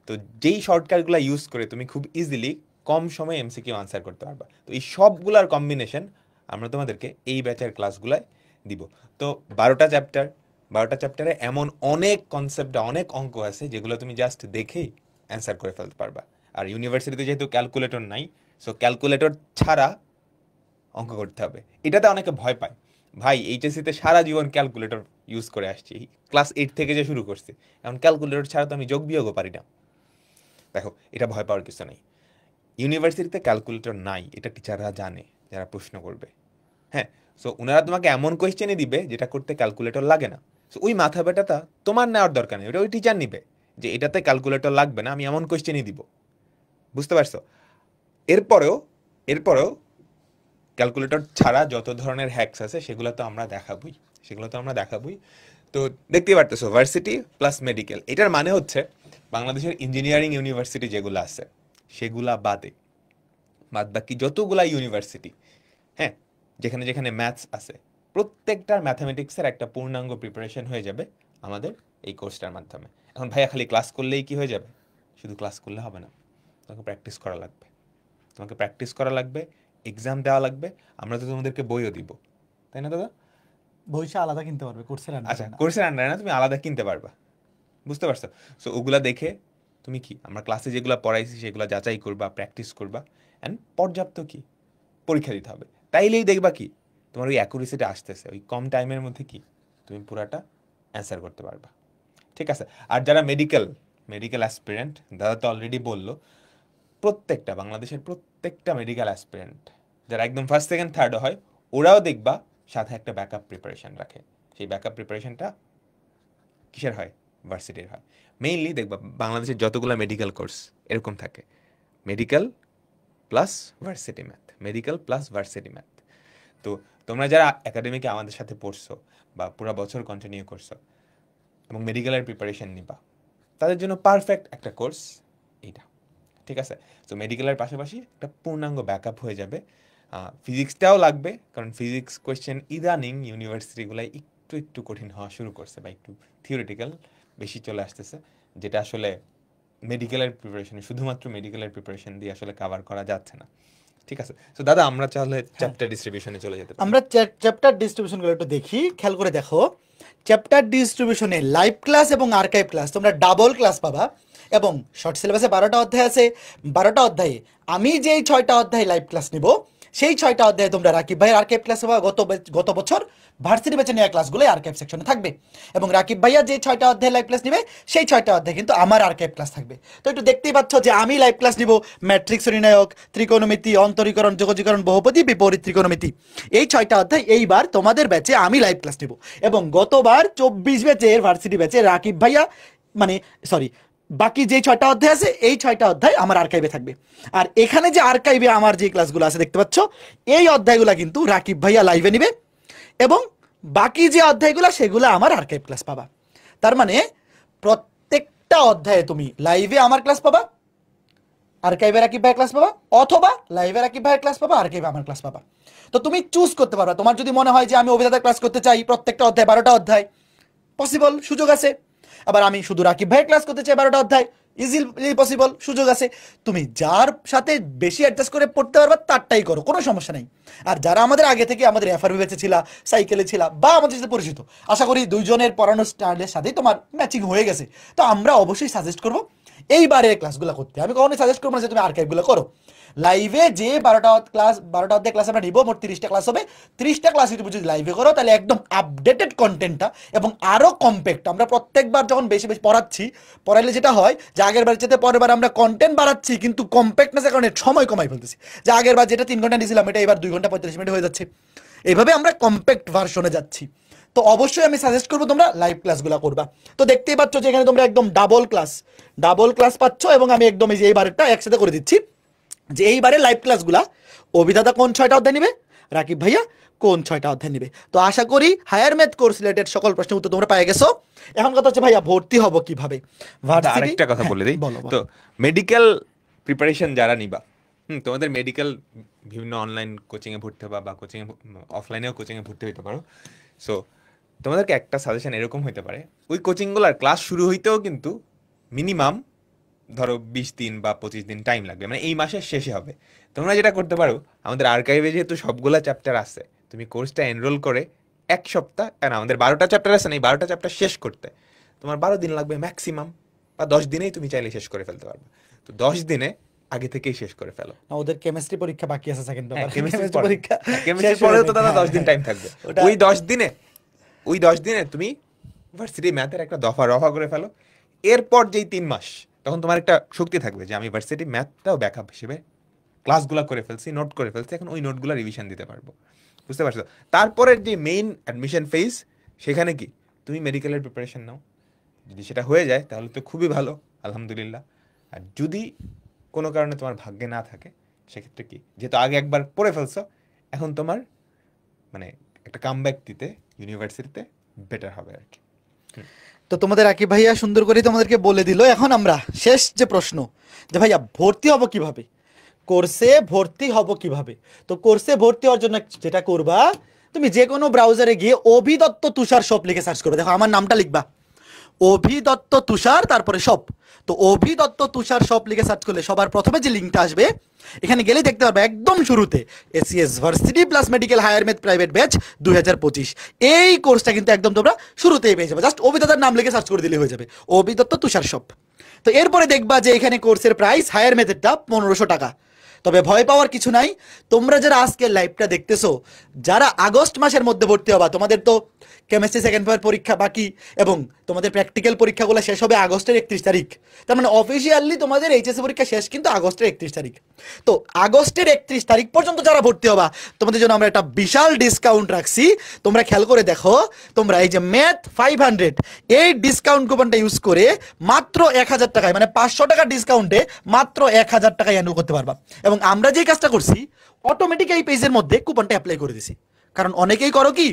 Speaker 3: তো যেই শর্টকাটগুলো ইউজ করে তুমি খুব ইজিলি কম সময়ে এমসিকিউ আনসার করতে পারবা। তো এই সবগুলার কম্বিনেশন আমরা তোমাদেরকে এই ব্যাচের ক্লাসগুলায় দিব। তো 12টা চ্যাপ্টারে এমন অনেক কনসেপ্ট, অনেক অঙ্ক আছে যেগুলো তুমি জাস্ট দেখেই অ্যান্সার করে ফেলতে পারবা। আর ইউনিভার্সিটিতে যেহেতু ক্যালকুলেটর নাই, সো ক্যালকুলেটর ছাড়া অঙ্ক করতে হবে। এটাতে অনেকে ভয় পায়, ভাই এইচএসসিতে সারা জীবন ক্যালকুলেটর ইউজ করে আসছি, ক্লাস 8 থেকে যে শুরু করছি, এখন ক্যালকুলেটর ছাড়া তো আমি যোগ বিয়োগও পারি না। দেখো, এটা ভয় পাওয়ার কিছু নেই, ইউনিভার্সিটিতে ক্যালকুলেটর নাই, এটা টিচাররা জানে যারা প্রশ্ন করবে। হ্যাঁ, সো ওনারা তোমাকে এমন কোয়েশ্চেনই দিবে যেটা করতে ক্যালকুলেটর লাগে না। সো ওই মাথা ব্যথাটা তোমার নেওয়ার দরকার নেই, ওটা ওই টিচার নিবে যে এটাতে ক্যালকুলেটর লাগবে না, আমি এমন কোয়েশ্চেনই দিব। বুঝতে পারছো? এরপরেও ক্যালকুলেটর ছাড়া যত ধরনের হ্যাকস আছে সেগুলো তো আমরা দেখাবই। তো দেখতেই পারতেছো, ভার্সিটি প্লাস মেডিকেল, এটার মানে হচ্ছে বাংলাদেশের ইঞ্জিনিয়ারিং ইউনিভার্সিটি যেগুলো আছে সেগুলা বাদ বাকি যতগুলা ইউনিভার্সিটি, হ্যাঁ, যেখানে যেখানে ম্যাথস আছে, প্রত্যেকটার ম্যাথামেটিক্সের একটা পূর্ণাঙ্গ প্রিপারেশন হয়ে যাবে আমাদের এই কোর্সটার মাধ্যমে। এখন ভাইয়া খালি ক্লাস করলেই কি হয়ে যাবে? শুধু ক্লাস করলে হবে না, তোমাকে প্র্যাকটিস করা লাগবে, এক্সাম দেওয়া লাগবে। আমরা তো তোমাদেরকে বইও দিব, তাই না দাদা?
Speaker 1: বইটা আলাদা কিনতে পারবে, কোর্সের আন্ডারে
Speaker 3: আচ্ছা, কোর্সের আন্ডারে না, তুমি আলাদা কিনতে পারবা। বুঝতে পারছো? সো ওগুলা দেখে তুমি কি আমরা ক্লাসে যেগুলো পড়াইছি সেগুলো যাচাই করবা, প্র্যাকটিস করবা, অ্যান্ড পর্যাপ্ত কি পরীক্ষা দিতে হবে। তাইলেই দেখবা কি তোমার ওই অ্যাকুরেসিটা আসতেছে, ওই কম টাইমের মধ্যে কি তুমি পুরাটা অ্যান্সার করতে পারবা। ঠিক আছে? আর যারা মেডিকেল মেডিকেল অ্যাসপিরেন্ট, দাদা তো অলরেডি বললো, প্রত্যেকটা বাংলাদেশের প্রত্যেকটা মেডিকেল অ্যাসপিরেন্ট যারা একদম ফার্স্ট সেকেন্ড থার্ডও হয়, ওরাও দেখবা সাথে একটা ব্যাকআপ প্রিপারেশন রাখে। সেই ব্যাকআপ প্রিপারেশনটা কিসের হয়? ভার্সিটির হয়। মেইনলি দেখবা বাংলাদেশের যতগুলো মেডিকেল কোর্স এরকম থাকে, medical plus varsity math, medical plus varsity math. তো তোমরা যারা একাডেমিকে আমাদের সাথে পড়ছো বা পুরো বছর কন্টিনিউ করছো এবং মেডিকেলের প্রিপারেশন নিবা, তাদের জন্য পারফেক্ট একটা কোর্স এইটা, ঠিক আছে? তো মেডিকেলের পাশাপাশি একটা পূর্ণাঙ্গ ব্যাকআপ হয়ে যাবে। ফিজিক্সটাও লাগবে, কারণ ফিজিক্স কোয়েশ্চেন ইদানিং ইউনিভার্সিটিগুলাই একটু একটু কঠিন হওয়া শুরু করছে বা একটু থিওরিটিক্যাল বেশি চলে আসতেছে, যেটা আসলে মেডিকেলের প্রিপারেশন, শুধুমাত্র মেডিকেলের প্রিপারেশন দিয়ে আসলে কভার করা যাচ্ছে না, ঠিক আছে? তো দাদা আমরা তাহলে চ্যাপ্টার ডিস্ট্রিবিউশনে চলে যেতে পারি।
Speaker 1: আমরা চ্যাপ্টার ডিস্ট্রিবিউশনগুলো একটু দেখি, খেয়াল করে দেখো। চ্যাপ্টার ডিস্ট্রিবিউশনে লাইভ ক্লাস এবং আর্কাইভ ক্লাস তোমরা ডাবল ক্লাস পাবা, এবং শর্ট সিলেবাসে 12টা অধ্যায় আছে। 12টা অধ্যায়ে আমি যেই 6টা অধ্যায় লাইভ ক্লাস নিব, সেই 6টা অধ্যায়ে তোমরা রাকিব ভাইয়ের আর্কাইভ ক্লাস পাবা। গত বছর ভার্সিটি ব্যাচে নেওয়া ক্লাসগুলো আর্কাইভ সেকশনে থাকবে, এবং রাকিব ভাইয়া যে 6টা অধ্যায় লাইভ ক্লাস নিবে, সেই 6টা অধ্যায় কিন্তু আমার আর্কাইভ ক্লাস থাকবে। তো একটু দেখতেই পাচ্ছ যে আমি লাইভ ক্লাস নিব ম্যাট্রিক্স নির্ণায়ক, ত্রিকোণমিতি, অন্তরীকরণ, যোগজীকরণ, বহুপদী, বিপরীত ত্রিকোণমিতি, এই 6টা অধ্যায় এইবার তোমাদের ব্যাচে আমি লাইভ ক্লাস নিব। এবং গতবার 24 ব্যাচের ভার্সিটি ব্যাচে রাকিব ভাইয়া, মানে সরি, বাকি যে 6টা অধ্যায় আছে এই 6টা অধ্যায় আমার আর্কাইভে থাকবে। আর এখানে যে আর্কাইভে আমার যে ক্লাসগুলো আছে দেখতে পাচ্ছ, এই অধ্যায়গুলো কিন্তু রাকিব ভাইয়া লাইভে নিবে, এবং বাকি যে অধ্যায়গুলো সেগুলো আমার আর্কাইভ ক্লাস পাবা। তার মানে প্রত্যেকটা অধ্যায়ে তুমি লাইভে আমার ক্লাস পাবা, আর্কাইভে রাকিব ভাইয়ের ক্লাস পাবা, অথবা লাইভে রাকিব ভাইয়ের ক্লাস পাবা, আর্কাইভে আমার ক্লাস পাবা। তো তুমি চুজ করতে পারবা। তোমার যদি মনে হয় যে আমি অভিজ্ঞতা ক্লাস করতে চাই প্রত্যেকটা অধ্যায় 12টা অধ্যায়, পসিবল, সুযোগ আছে। আবার আমি শুধু রাকিব ভাইয়ের ক্লাস করতে চাই 12টা অধ্যায়, ইজিলি পসিবল, সুযোগ আছে। তুমি যার সাথে বেশি অ্যাডজাস্ট করে পড়তে পারবা তারটাই করো, কোনো সমস্যা নেই। আর যারা আমাদের আগে থেকে আমাদের এফআরবি ব্যাচে ছিলা, সাইকেলে ছিলা, বা আমাদের সাথে পরিচিত, আশা করি দুইজনের পড়ানোর স্টাইলের সাথেই তোমার ম্যাচিং হয়ে গেছে। তো আমরা অবশ্যই সাজেস্ট করবো এইবারের ক্লাসগুলো করতে। আমি কখনোই সাজেস্ট করবো না যে তুমি আর্কাইভগুলো করো। লাইভে যে 12টা অধ্যায় ক্লাস আমরা নিব, মোট 30টা ক্লাস হবে। 30টা ক্লাস যদি তুমি লাইভে করো, তাহলে একদম আপডেটেড কন্টেন্টটা এবং আরও কম্প্যাক্ট। আমরা প্রত্যেকবার যখন বেশি বেশি পড়াইলে যেটা হয় যে আগের বার যেতে পরের বার আমরা কন্টেন্ট বাড়াচ্ছি, কিন্তু কম্প্যাক্টনেসের কারণে সময় কমাই ফেলতেছি। যে আগের বার যেটা 3 ঘন্টা নিয়েছিলাম, এটা এবার 2 ঘন্টা 35 মিনিট হয়ে যাচ্ছে। এইভাবে আমরা কম্প্যাক্ট ভার্সনে যাচ্ছি। তো অবশ্যই আমি সাজেস্ট করবো তোমরা লাইভ ক্লাসগুলো করবা। তো দেখতেই পাচ্ছ যে এখানে তোমরা একদম ডাবল ক্লাস পাচ্ছ, এবং আমি একদম এই যে এইবারেরটা একসাথে করে দিচ্ছি যে এইবারে লাইভ ক্লাসগুলা অভিদাতা কোন 6টা অধ্যায় নিবে, রাকিব ভাইয়া কোন 6টা অধ্যায় নিবে। তো আশা করি হায়ার ম্যাথ কোর্স রিলেটেড সকল প্রশ্নের উত্তর তোমরা পেয়ে গেছো। এখন কথা হচ্ছে ভাইয়া ভর্তি হব কিভাবে।
Speaker 3: আরেকটা কথা বলে দিই, তো মেডিকেল প্রিপারেশন যারা নিবা, তোমাদের মেডিকেল বিভিন্ন অনলাইন কোচিংয়ে ভর্তি হবা বা কোচিংয়ে অফলাইনেও কোচিংয়ে ভর্তি হইতে পারো। সো তোমাদেরকে একটা সাজেশন এরকম হইতে পারে, ওই কোচিংগুলোর ক্লাস শুরু হইতেও কিন্তু মিনিমাম ধরো 20 দিন বা 25 দিন টাইম লাগবে, মানে এই মাসের শেষে হবে। তোমরা যেটা করতে পারো, আমাদের আর্কাইভে যেহেতু সবগুলা চ্যাপ্টার আছে, তুমি কোর্সটা এনরোল করে 1 সপ্তাহ, কারণ আমাদের 12টা চ্যাপ্টার আছে না, এই 12টা চ্যাপ্টার শেষ করতে তোমার 12 দিন লাগবে ম্যাক্সিমাম, বা 10 দিনেই তুমি চাইলে শেষ করে ফেলতে পারবে। তো 10 দিনে আগে থেকেই শেষ করে ফেলো।
Speaker 1: না, ওদের কেমিস্ট্রি পরীক্ষা বাকি আছে, সেকেন্ড পেপার
Speaker 3: কেমিস্ট্রি
Speaker 1: পরীক্ষা
Speaker 3: পরেও তো দাদা 10 দিন টাইম থাকবে। ওই 10 দিনে তুমি ভার্সিটি ম্যাথের একটা রফা করে ফেলো। এরপর যেই 3 মাস, তখন তোমার একটা শক্তি থাকবে যে আমি ভার্সিটি ম্যাথটাও ব্যাকআপ হিসেবে ক্লাসগুলো করে ফেলছি, নোট করে ফেলছি, এখন ওই নোটগুলো রিভিশন দিতে পারবো। বুঝতে পারছো? তারপরের যে মেইন অ্যাডমিশন ফেজ, সেখানে কি তুমি মেডিকেলের প্রিপারেশন নাও। যদি সেটা হয়ে যায় তাহলে তো খুবই ভালো, আলহামদুলিল্লাহ। আর যদি কোনো কারণে তোমার ভাগ্যে না থাকে, সেক্ষেত্রে কি, যেহেতু আগে একবার পড়ে ফেলছো, এখন তোমার মানে একটা কামব্যাক দিতে ইউনিভার্সিটিতে বেটার হবে আর কি।
Speaker 1: তো তোমাদের রাকিব ভাইয়া সুন্দর করে তোমাদেরকে বলে দিল। এখন আমরা শেষ যে প্রশ্ন, যে ভাইয়া ভর্তি হব কিভাবে, কোর্সে ভর্তি হব কিভাবে। তো কোর্সে ভর্তি হওয়ার জন্য যেটা করবা, তুমি যে কোনো ব্রাউজারে গিয়ে অভিদত্ত তুষার শপ লিখে সার্চ করবে। দেখো আমার নামটা লিখবা, অভিদত্ত তুষার, তারপরে শপ। তো অভিদত্ত তুষার শপ লিখে সার্চ করলে সবার প্রথমে যে লিঙ্কটা আসবে, এখানে গেলেই দেখতে পারবে একদম শুরুতে ACS varsity plus medical higher math private batch 2025, এই কোর্সটা কিন্তু একদম তোমরা শুরুতেই পেয়ে যাবে। জাস্ট অভিদত্তার নাম লিখে সার্চ করে দিলে হয়ে যাবে, অভিদত্ত তুষার শপ। তো এরপরে দেখবা যে এখানে কোর্সের প্রাইস হায়ার ম্যাথেরটা 1500 টাকা। তবে ভয় পাওয়ার কিছু নাই, তোমরা যারা আজকের লাইভটা দেখতেছো, যারা আগস্ট মাসের মধ্যে ভর্তি হবা, তোমাদের তো কেমিস্ট্রি সেকেন্ড পেপার পরীক্ষা বাকি, এবং তোমাদের প্র্যাকটিক্যাল পরীক্ষাগুলো শেষ হবে আগস্টের 31 তারিখ। তার মানে অফিসিয়ালি তোমাদের এইচএসসি পরীক্ষা শেষ কিন্তু আগস্টের 31 তারিখ। তো আগস্টের 31 তারিখ পর্যন্ত যারা ভর্তি হবা, তোমাদের জন্য আমরা একটা বিশাল ডিসকাউন্ট রাখছি। তোমরা খেয়াল করে দেখো, তোমরা এই যে ম্যাথ 500 এই ডিসকাউন্ট কুপনটা ইউজ করে মাত্র 1000 টাকায়, মানে 500 টাকা ডিসকাউন্টে মাত্র 1000 টাকায় এনরোল করতে পারবা। এবং আমরা যে কাজটা করছি, অটোমেটিক এই পেজের মধ্যে কুপনটা অ্যাপ্লাই করে দিছি। কারণ অনেকেই করো কি,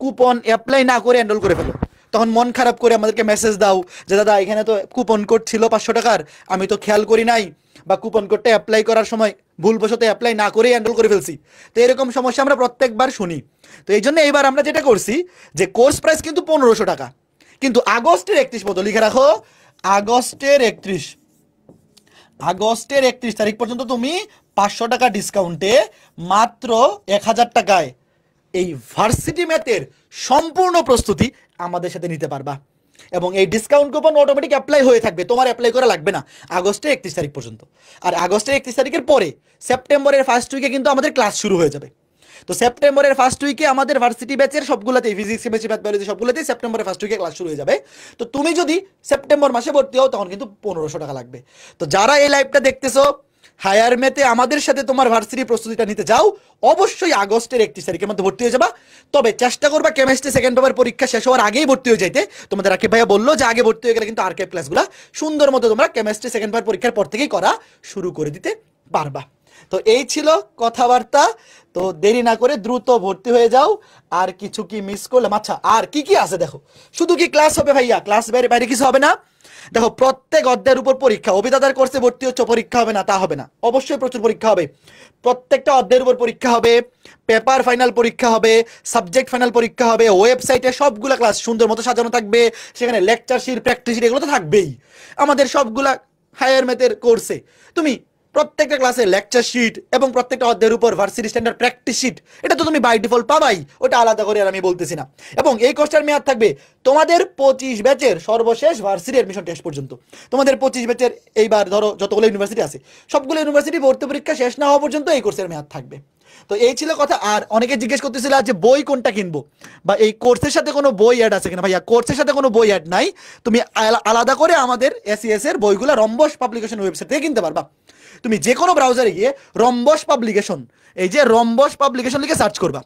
Speaker 1: কুপন অ্যাপ্লাই না করে এনরোল করে ফেলো, তখন মন খারাপ করে আমাদেরকে মেসেজ দাও যে দাদা এখানে তো কুপন কোড ছিল 500 টাকার, আমি তো খেয়াল করি নাই, বা কুপন কোডটা অ্যাপ্লাই করার সময় ভুলবশত অ্যাপ্লাই না করেই এনরোল করে ফেলছি। তো এরকম সমস্যা আমরা প্রত্যেকবার শুনি। তো এই জন্য এইবার আমরা যেটা করছি, যে কোর্স প্রাইস কিন্তু 1500 টাকা, কিন্তু আগস্টের 31 পর্যন্ত লিখে রাখো, আগস্টের 31 তারিখ পর্যন্ত তুমি 500 টাকা ডিসকাউন্টে মাত্র 1000 টাকায় এই ভার্সিটি ম্যাথের সম্পূর্ণ প্রস্তুতি আমাদের সাথে নিতে পারবা। এবং এই ডিসকাউন্ট কুপন অটোমেটিক অ্যাপ্লাই হয়ে থাকবে, তোমার অ্যাপ্লাই করা লাগবে না আগস্টের 31 তারিখ পর্যন্ত। আর আগস্টের 31 তারিখের পরে সেপ্টেম্বরের ফার্স্ট উইকে কিন্তু আমাদের ক্লাস শুরু হয়ে যাবে। তো সেপ্টেম্বরের ফার্স্ট উইকে আমাদের ভার্সিটি ব্যাচের সবগুলোতেই, ফিজিক্স কেমিস্ট্রি ম্যাথ বায়োলজি সবগুলোতেই সেপ্টেম্বরের ফার্স্ট উইকে ক্লাস শুরু হয়ে যাবে। তো তুমি যদি সেপ্টেম্বর মাসে ভর্তি হও তখন কিন্তু 1500 টাকা লাগবে। তো যারা এই লাইভটা দেখতেছো, হায়ার ম্যাথে আমাদের সাথে তোমার ভার্সিটি প্রস্তুতিটা নিতে যাও, অবশ্যই আগস্টের 31 তারিখের মধ্যে ভর্তি হয়ে যাবা। তবে চেষ্টা করবা কেমিস্ট্রি সেকেন্ড পেপার পরীক্ষা শেষ হওয়ার আগেই ভর্তি হয়ে যাইতে। তোমাদের আকিব ভাইয়া বললো যে আগে ভর্তি হয়ে গেলে কিন্তু আর্কাইভ ক্লাসগুলো সুন্দর মতো তোমরা কেমিস্ট্রি সেকেন্ড পেপার পরীক্ষার পর থেকেই করা শুরু করে দিতে পারবা। তো এই ছিল কথাবার্তা। তো দেরি না করে দ্রুত ভর্তি হয়ে যাও। আর কিছু কি মিস করলাম? আচ্ছা, আর কি কি আছে দেখো। শুধু কি ক্লাস হবে ভাইয়া? ক্লাস বাইরে বাইরে কিছু হবে না। দেখো, প্রত্যেক অধ্যায়ের উপর পরীক্ষা। অভিদাতার কোর্সে ভর্তি হচ্ছে, পরীক্ষা হবে না তা হবে না, অবশ্যই প্রচুর পরীক্ষা হবে। প্রত্যেকটা অধ্যায়ের উপর পরীক্ষা হবে, পেপার ফাইনাল পরীক্ষা হবে, সাবজেক্ট ফাইনাল পরীক্ষা হবে। ওয়েবসাইটে সবগুলা ক্লাস সুন্দর মতো সাজানো থাকবে, সেখানে লেকচার শিট, প্র্যাকটিস শিট এগুলো তো থাকবেই আমাদের সবগুলা হায়ার ম্যাথের কোর্সে। তুমি প্রত্যেকটা ক্লাসে লেকচার শিট এবং প্রত্যেকটা অধ্যায়ের উপর ভার্সিটি স্ট্যান্ডার্ড প্র্যাকটিস শিট, এটা তো তুমি বাই ডিফল্ট পাবাই, ওটা আলাদা করে আর আমি বলতেছি না। এবং এই কোর্সটার মেয়াদ থাকবে তোমাদের 25 ব্যাচের সর্বশেষ ভার্সিটি অ্যাডমিশন টেস্ট পর্যন্ত। তোমাদের 25 ব্যাচের এইবার ধরো যতগুলো ইউনিভার্সিটি আছে, সবগুলো ইউনিভার্সিটি ভর্তি পরীক্ষা শেষ না হওয়া পর্যন্ত এই কোর্সের মেয়াদ থাকবে। তো এই ছিল কথা। আর অনেকে জিজ্ঞেস করতেছিল যে বই কোনটা কিনবো, বা এই কোর্সের সাথে কোনো বই অ্যাড আছে কিনা। ভাইয়া, কোর্সের সাথে কোনো বই অ্যাড নাই, তুমি আলাদা করে আমাদের এসইএস এর বইগুলো রম্বস পাবলিকেশন ওয়েবসাইট থেকে কিনতে পারবা। তুমি যে কোনো ব্রাউজারে গিয়ে রম্বস পাবলিকেশন, এই যে রম্বস পাবলিকেশন লিখে সার্চ করবা,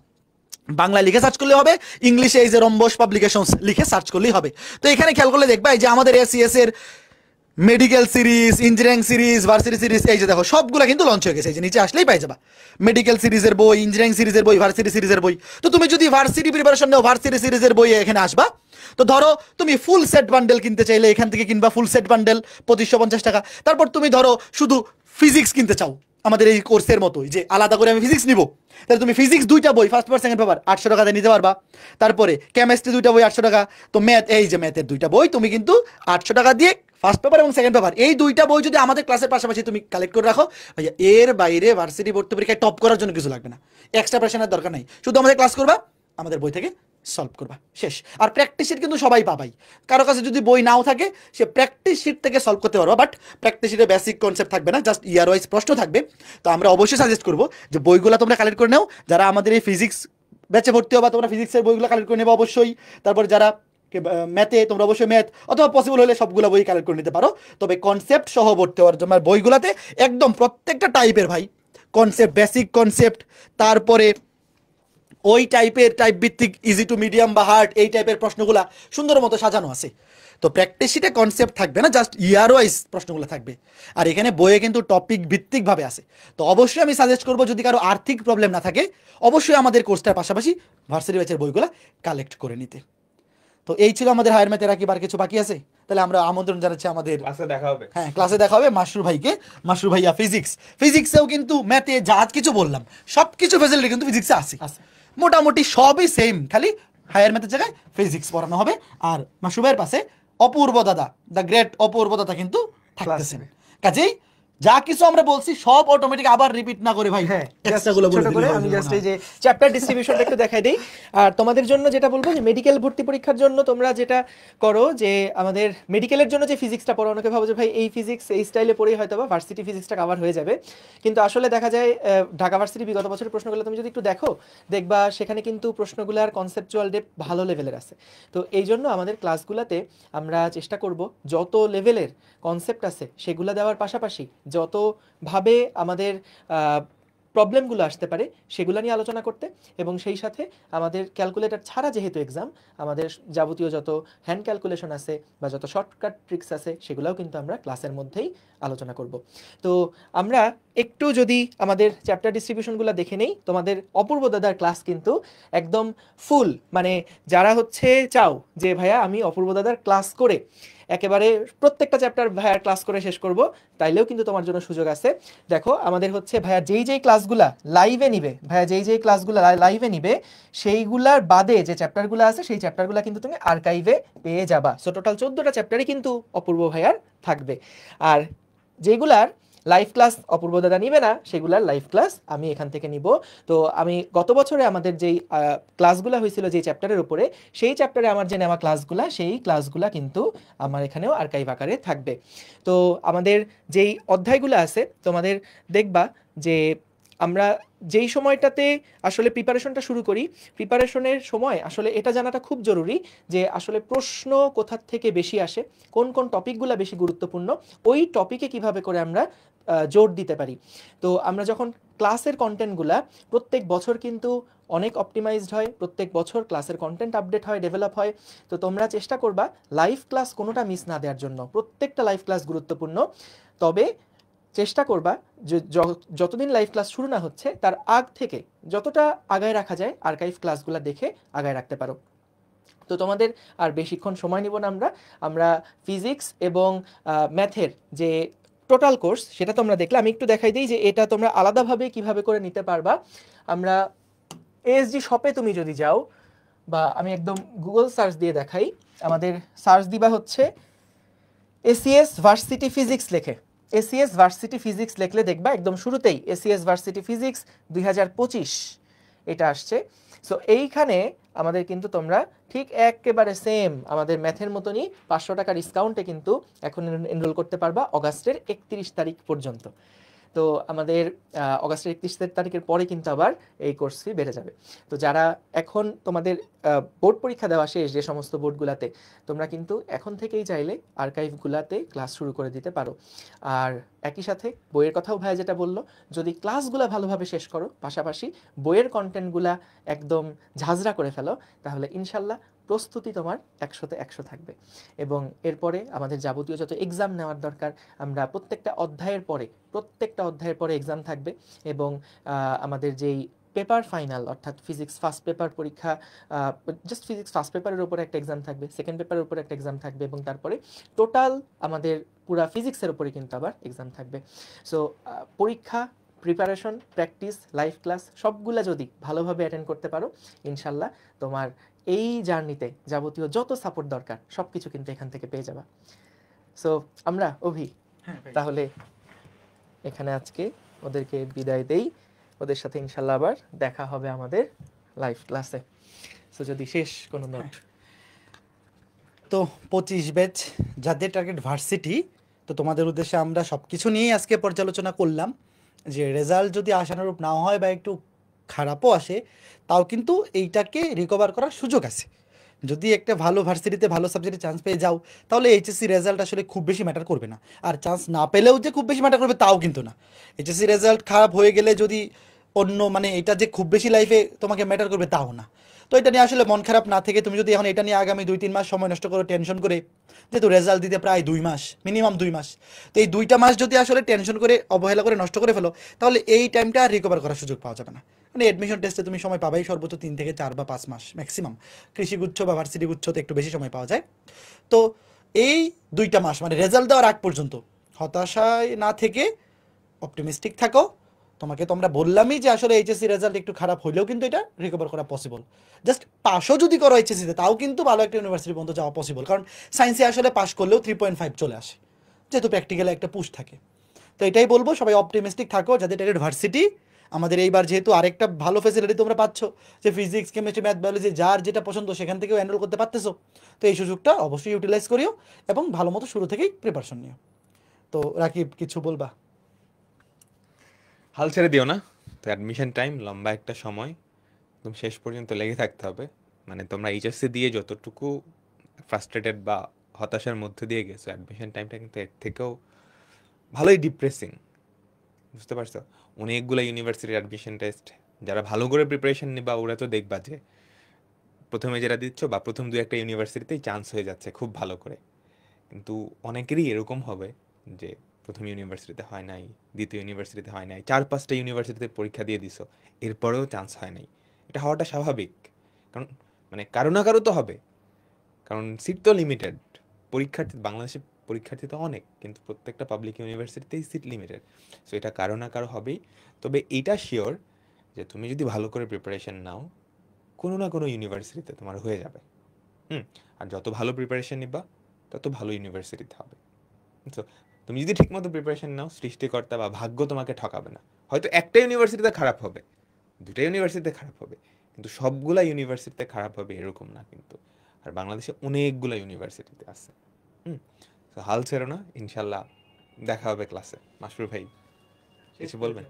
Speaker 1: বাংলায় লিখে সার্চ করলে হবে, ইংলিশে এই যে রম্বস পাবলিকেশনস লিখে সার্চ করলেই হবে। তো এখানে খেয়াল করলে দেখবা এই যে আমাদের এসইএস এর medical series, engineering series, varsity series, এই যে দেখো সবগুলো কিন্তু লঞ্চ হয়ে গেছে। এই যে নিচে আসলেই পাই যাবা মেডিকেল সিরিজের বই, ইঞ্জিনিয়ারিং সিরিজের বই, ভার্সিটি সিরিজের বই। তো তুমি যদি ভার্সিটি প্রিপারেশন নাও, ভার্সিটি সিরিজের বই এখানে আসবা। তো ধরো তুমি ফুল সেট বান্ডেল কিনতে চাইলে এখান থেকে কিনবা, ফুল সেট বান্ডেল 2550 টাকা। তারপর তুমি ধরো শুধু ফিজিক্স কিনতে চাও আমাদের এই কোর্সের মতোই, যে আলাদা করে আমি ফিজিক্স নিব, তাহলে তুমি ফিজিক্স 2টা বই ফার্স্ট পেপার সেকেন্ড পেপার 800 টাকা দিয়ে নিতে পারবা। তারপরে কেমিস্ট্রি 2টা বই 800 টাকা। তো ম্যাথ, এই যে ম্যাথের 2টা বই তুমি কিন্তু 800 টাকা দিয়ে ফার্স্ট পেপার এবং সেকেন্ড পেপার এই 2টা বই যদি আমাদের ক্লাসের পাশাপাশি তুমি কালেক্ট করে রাখো, ভাইয়া এর বাইরে ভার্সিটি ভর্তি পরীক্ষায় টপ করার জন্য কিছু লাগবে না, এক্সট্রা প্রেশারের দরকার নাই। শুধু আমাদের ক্লাস করবা, আমাদের বই থেকে সলভ করবা, শেষ। আর প্র্যাকটিস শিট কিন্তু সবাই পাবাই। কারো কাছে যদি বই নাও থাকে, সে প্র্যাকটিস শিট থেকে সলভ করতে পারবা। বাট প্র্যাকটিস শিটে বেসিক কনসেপ্ট থাকবে না, জাস্ট ইয়ার ওয়াইজ প্রশ্ন থাকবে। তো আমরা অবশ্যই সাজেস্ট করবো যে বইগুলো তোমরা কালেক্ট করে নাও। যারা আমাদের এই ফিজিক্স ব্যাচে ভর্তি হবা, তোমরা ফিজিক্সের বইগুলো কালেক্ট করে নেবা অবশ্যই। তারপর যারা ম্যাথে, তোমরা অবশ্যই ম্যাথ, অথবা পসিবল হলে সবগুলো বই কালেক্ট করে নিতে পারো। তবে কনসেপ্ট সহ ভর্তি হওয়ার জন্য বইগুলোতে একদম প্রত্যেকটা টাইপের ভাই কনসেপ্ট, বেসিক কনসেপ্ট, তারপরে ওই টাইপের টাইপ ভিত্তিক ইজি টু মিডিয়াম বা হার্ড এই টাইপের প্রশ্নগুলা সুন্দর মতো সাজানো আছে। তো প্র্যাকটিস শিটে কনসেপ্ট থাকবে না, জাস্ট ইয়ার ওয়াইজ প্রশ্নগুলো থাকবে। আর এখানে বইয়ে কিন্তু টপিক ভিত্তিকভাবে আছে। তো অবশ্যই আমি সাজেস্ট করবো, যদি কারো আর্থিক প্রবলেম না থাকে, অবশ্যই আমাদের কোর্সটার পাশাপাশি ভার্সিটি ব্যাচের বইগুলো কালেক্ট করে নিতে। তো এই ছিল আমাদের হায়ার ম্যাথের। রাকিব, আর কিছু বাকি আছে? তাহলে আমরা আমন্ত্রণ জানাচ্ছি আমাদের
Speaker 3: ক্লাসে দেখা হবে।
Speaker 1: হ্যাঁ, ক্লাসে দেখা হবে মাশরুর ভাইকে। মাশরুর ভাইয়া ফিজিক্সেও কিন্তু ম্যাথে যা কিছু বললাম সব কিছু ফেসিলিটি কিন্তু ফিজিক্সে আছে মোটামুটি সবই সেম, খালি হায়ার ম্যাথের জায়গায় ফিজিক্স পড়ানো হবে। আর মাশরুর ভাইয়ের পাশে অপূর্ব দাদা, দ্য গ্রেট অপূর্ব দাদা কিন্তু থাকতেছেন। কাজেই যা কিছু আমরা বলছি সব অটোমেটিক আবার রিপিট না করে ভাই
Speaker 2: হ্যাঁ
Speaker 1: এক্সট্রা গুলো বলে
Speaker 2: ছোট
Speaker 1: দিলে
Speaker 2: করে
Speaker 1: হয়
Speaker 2: আমি
Speaker 1: যেমন
Speaker 2: জাস্ট এই
Speaker 1: হয়।
Speaker 2: যে চ্যাপ্টার ডিস্ট্রিবিউশনটা একটু দেখাই দিই। আর তোমাদের জন্য যেটা বলবো যে মেডিকেল ভর্তি পরীক্ষার জন্য তোমরা যেটা করো যে আমাদের মেডিকেলের জন্য যে ফিজিক্সটা পড়ো, অনেকে ভাবো যে ভাই এই ফিজিক্স এই স্টাইলে পড়েই হয়তো বা ভার্সিটি ফিজিক্সটা কভার হয়ে যাবে, কিন্তু আসলে দেখা যায় ঢাকা ভার্সিটি বিগত বছরের প্রশ্নগুলো তুমি যদি একটু দেখো দেখবা সেখানে কিন্তু প্রশ্নগুলোর কনসেপচুয়াল ডেপথ ভালো লেভেলের আছে। তো এই জন্য আমাদের ক্লাসগুলোতে আমরা চেষ্টা করব যত লেভেলের কনসেপ্ট আছে সেগুলো দেওয়ার পাশাপাশি যতভাবে আমাদের প্রবলেমগুলো আসতে পারে সেগুলো নিয়ে আলোচনা করতে, এবং সেই সাথে আমাদের ক্যালকুলেটর ছাড়া যেহেতু এক্সাম, আমাদের যাবতীয় যত হ্যান্ড ক্যালকুলেশন আছে বা যত শর্টকাট ট্রিক্স আছে সেগুলোও কিন্তু আমরা ক্লাসের মধ্যেই আলোচনা করব। তো আমরা একটু যদি আমাদের চ্যাপ্টার ডিস্ট্রিবিউশনগুলো দেখে নেই, তোমাদের অপূর্ব দাদার ক্লাস কিন্তু একদম ফুল, মানে যারা হচ্ছে চাও যে ভাইয়া আমি অপূর্ব দাদার ক্লাস করে একেবারে প্রত্যেকটা চ্যাপ্টার ভাইয়ার ক্লাস করে শেষ করব, তাইলেও কিন্তু তোমার জন্য সুযোগ আছে। দেখো আমাদের হচ্ছে ভাইয়া যেই ক্লাসগুলা লাইভে নিবে, ভাইয়া যেই ক্লাসগুলা লাইভে নিবে সেইগুলার বাদে যে চ্যাপ্টারগুলো আছে সেই চ্যাপ্টারগুলো কিন্তু তুমি আর্কাইভে পেয়ে যাবা। সো টোটাল 14টা চ্যাপ্টারই কিন্তু অপূর্ব ভাইয়ার থাকবে। আর যেগুলার লাইভ ক্লাস অপূর্ব দাদা নিবে না সেগুলার লাইভ ক্লাস আমি এখান থেকে নিব। তো আমি গত বছরে আমাদের যেই ক্লাসগুলো হয়েছিল যেই চ্যাপ্টারের উপরে, সেই চ্যাপ্টারে আমার যে নেওয়া ক্লাসগুলা সেই ক্লাসগুলা কিন্তু আমার এখানেও আর্কাইভ আকারে থাকবে। তো আমাদের যেই অধ্যায়গুলো আছে তোমাদের দেখবা যে আমরা যেই সময়টাতে আসলে প্রিপারেশনটা শুরু করি, প্রিপারেশনের সময় আসলে এটা জানাটা খুব জরুরি যে আসলে প্রশ্ন কোথা থেকে বেশি আসে, কোন কোন টপিকগুলো বেশি গুরুত্বপূর্ণ, ওই টপিকে কিভাবে করে আমরা জোর দিতে পারি। তো আমরা যখন ক্লাসের কন্টেন্টগুলা প্রত্যেক বছর কিন্তু অনেক অপটিমাইজড হয়, প্রত্যেক বছর ক্লাসের কন্টেন্ট আপডেট হয়, ডেভেলপ হয়। তো তোমরা চেষ্টা করবা লাইভ ক্লাস কোনোটা মিস না দেওয়ার জন্য, প্রত্যেকটা লাইভ ক্লাস গুরুত্বপূর্ণ। তবে চেষ্টা করবা যে যতদিন লাইভ ক্লাস শুরু না হচ্ছে তার আগ থেকে যতটা আগায় রাখা যায় আর্কাইভ ক্লাসগুলো দেখে আগায় রাখতে পারো। তো তোমাদের আর বেশিক্ষণ সময় নিব না, আমরা ফিজিক্স এবং ম্যাথের যে টোটাল কোর্স সেটা তোমরা দেখলে, আমি একটু দেখাই দিই যে এটা তোমরা আলাদাভাবে কিভাবে করে নিতে পারবা। আমরা এএসডি শপে তুমি যদি যাও, বা আমি একদম গুগল সার্চ দিয়ে দেখাই, আমাদের সার্চ দিবা হচ্ছে এসিএস ভার্সিটি ফিজিক্স লেখে, এসিএস ভার্সিটি ফিজিক্স লিখলে দেখবা একদম শুরুতেই এসিএস ভার্সিটি ফিজিক্স 2025 এটা আসছে। সো এইখানে আমাদের কিন্তু তোমরা ঠিক একেবারে সেম আমাদের ম্যাথের মতনই 500 টাকা ডিসকাউন্টে কিন্তু এখন এনরোল করতে পারবা অগাস্টের 31 তারিখ পর্যন্ত। তো আমাদের অগাস্টের 31 তারিখের পরে কিন্তু আবার এই কোর্স ফি বেড়ে যাবে। তো যারা এখন তোমাদের বোর্ড পরীক্ষা দেওয়া শেষ যে সমস্ত বোর্ডগুলোতে, তোমরা কিন্তু এখন থেকেই চাইলে আর্কাইভগুলোতে ক্লাস শুরু করে দিতে পারো। আর একই সাথে বইয়ের কথাও ভাইয়া যেটা বললো, যদি ক্লাসগুলো ভালোভাবে শেষ করো, পাশাপাশি বইয়ের কন্টেন্টগুলা একদম ঝাঁঝরা করে ফেলো, তাহলে ইনশাল্লাহ প্রস্তুতি তোমার 100-তে 100 থাকবে। এবং এরপরে আমাদের যাবতীয় যত এক্সাম নেওয়ার দরকার, আমরা প্রত্যেকটা অধ্যায়ের পরে এক্সাম থাকবে। এবং আমাদের যেই পেপার ফাইনাল অর্থাৎ ফিজিক্স ফার্স্ট পেপার পরীক্ষা, জাস্ট ফিজিক্স ফার্স্ট পেপারের উপরে একটা এক্সাম থাকবে, সেকেন্ড পেপারের উপরে একটা এক্সাম থাকবে, এবং তারপরে টোটাল আমাদের পুরা ফিজিক্সের উপরে কিন্তু আবার এক্সাম থাকবে। সো পরীক্ষা, প্রিপারেশন, প্র্যাকটিস, লাইভ ক্লাস সবগুলা যদি ভালোভাবে অ্যাটেন্ড করতে পারো, ইনশাল্লাহ তোমার এই জার্নিতে যাবতীয় যত সাপোর্ট দরকার সব কিছু কিন্তু এখান থেকে পেয়ে যাবা। সো আমরা তাহলে এখানে আজকে ওদেরকে বিদায় দেই, ওদের সাথে ইনশাল্লাহ আবার দেখা হবে আমাদের লাইভ ক্লাসে। সো যদি শেষ কোনো নোট।
Speaker 1: তো 25 ব্যাচ যাদের টার্গেট ভার্সিটি, তো তোমাদের উদ্দেশ্যে আমরা সব কিছু নিয়েই আজকে পর্যালোচনা করলাম যে রেজাল্ট যদি আশানুরূপ নাও হয় বা একটু খারাপও আসে, তাও কিন্তু এইটাকে রিকভার করার সুযোগ আছে। যদি একটা ভালো ভার্সিটিতে ভালো সাবজেক্টে চান্স পেয়ে যাও, তাহলে এইচএসসি রেজাল্ট আসলে খুব বেশি ম্যাটার করবে না। আর চান্স না পেলেও যে খুব বেশি ম্যাটার করবে তাও কিন্তু না। এইচএসসি রেজাল্ট খারাপ হয়ে গেলে যদি অন্য মানে এটা যে খুব বেশি লাইফে তোমাকে ম্যাটার করবে তাও না। তো এটা নিয়ে আসলে মন খারাপ না থেকে তুমি যদি এখন এটা নিয়ে আগামী 2-3 মাস সময় নষ্ট করো টেনশন করে, যেহেতু রেজাল্ট দিতে প্রায় 2 মাস, মিনিমাম 2 মাস, তো এই 2টা মাস যদি আসলে টেনশন করে অবহেলা করে নষ্ট করে ফেলো, তাহলে এই টাইমটা আর রিকভার করার সুযোগ পাওয়া যাবে না। মানে অ্যাডমিশন টেস্টে তুমি সময় পাবাই সর্বোচ্চ 3 থেকে 4 বা 5 মাস ম্যাক্সিমাম। কৃষি গুচ্ছ বা ভার্সিটি গুচ্ছতে একটু বেশি সময় পাওয়া যায়। তো এই 2টা মাস মানে রেজাল্ট দেওয়ার আগ পর্যন্ত হতাশায় না থেকে অপটিমিস্টিক থাকো। তোমাকে তো আমরা বললামই যে আসলে এইচএসসি রেজাল্ট একটু খারাপ হলেও কিন্তু এটা রিকভার করা পসিবল। জাস্ট পাসও যদি করো এইচএসসিতে, তাও কিন্তু ভালো একটা ইউনিভার্সিটি পর্যন্ত যাওয়া পসিবল, কারণ সায়েন্সে আসলে পাস করলেও 3.5 চলে আসে, যেহেতু প্র্যাকটিক্যালে একটা পুশ থাকে। তো এটাই বলবো, সবাই অপটিমিস্টিক থাকো, যাদের টার্গেট ভার্সিটি। আমাদের এইবার যেহেতু আরেকটা ভালো ফেসিলিটি তোমরা পাচ্ছ, যে ফিজিক্স, কেমিস্ট্রি, ম্যাথ, বায়োলজি যার যেটা পছন্দ সেখান থেকেও এনরোল করতে পারতেছো। তো এই সুযোগটা অবশ্যই ইউটিলাইজ করিও এবং ভালো মতো শুরু থেকেই প্রিপারেশন নিও। তো রাকিব, কিছু বলবা?
Speaker 3: হাল ছেড়ে দিও না। তো অ্যাডমিশন টাইম লম্বা একটা সময়, একদম শেষ পর্যন্ত লেগে থাকতে হবে। মানে তোমরা এইচএসসি দিয়ে যতটুকু ফ্রাস্ট্রেটেড বা হতাশার মধ্যে দিয়ে গেছো, অ্যাডমিশন টাইমটা কিন্তু এর থেকেও ভালোই ডিপ্রেসিং, বুঝতে পারছো? অনেকগুলো ইউনিভার্সিটির অ্যাডমিশন টেস্ট, যারা ভালো করে প্রিপারেশন নিবা ওরা তো দেখবা যে প্রথমে যেটা দিচ্ছ বা প্রথম দু একটা ইউনিভার্সিটিতেই চান্স হয়ে যাচ্ছে খুব ভালো করে। কিন্তু অনেকেরই এরকম হবে যে প্রথম ইউনিভার্সিটিতে হয় নাই, দ্বিতীয় ইউনিভার্সিটিতে হয় নাই, 4-5টা ইউনিভার্সিটিতে পরীক্ষা দিয়ে দিছো, এরপরেও চান্স হয় নাই। এটা হওয়াটা স্বাভাবিক, কারণ মানে কারো না কারো তো হবে, কারণ সিট তো লিমিটেড। পরীক্ষার্থী, বাংলাদেশে পরীক্ষার্থী তো অনেক, কিন্তু প্রত্যেকটা পাবলিক ইউনিভার্সিটিতেই সিট লিমিটেড। সো এটা কারো না কারো হবেই। তবে এইটা শিওর যে তুমি যদি ভালো করে প্রিপারেশন নাও, কোনো না কোনো ইউনিভার্সিটিতে তোমার হয়ে যাবে। আর যত ভালো প্রিপারেশন নিবা তত ভালো ইউনিভার্সিটিতে হবে। তো তুমি যদি ঠিকমতো প্রিপারেশন নাও, সৃষ্টিকর্তা বা ভাগ্য তোমাকে ঠকাবে না। হয়তো একটা ইউনিভার্সিটিতে খারাপ হবে, দুটা ইউনিভার্সিটিতে খারাপ হবে, কিন্তু সবগুলা ইউনিভার্সিটিতে খারাপ হবে এরকম না কিন্তু। আর বাংলাদেশে অনেকগুলো ইউনিভার্সিটিতে আছে। তো হাল ছেড়ো না, ইনশাল্লাহ দেখা হবে ক্লাসে। মাশরুর ভাই কিছু বলবেন?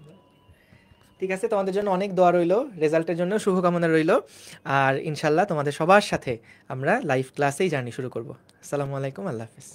Speaker 2: ঠিক আছে, তোমাদের জন্য অনেক দোয়া রইলো, রেজাল্টের জন্য শুভকামনা রইলো। আর ইনশাল্লাহ তোমাদের সবার সাথে আমরা লাইভ ক্লাসেই জার্নি শুরু করব। আসসালামু আলাইকুম, আল্লাহ হাফিজ।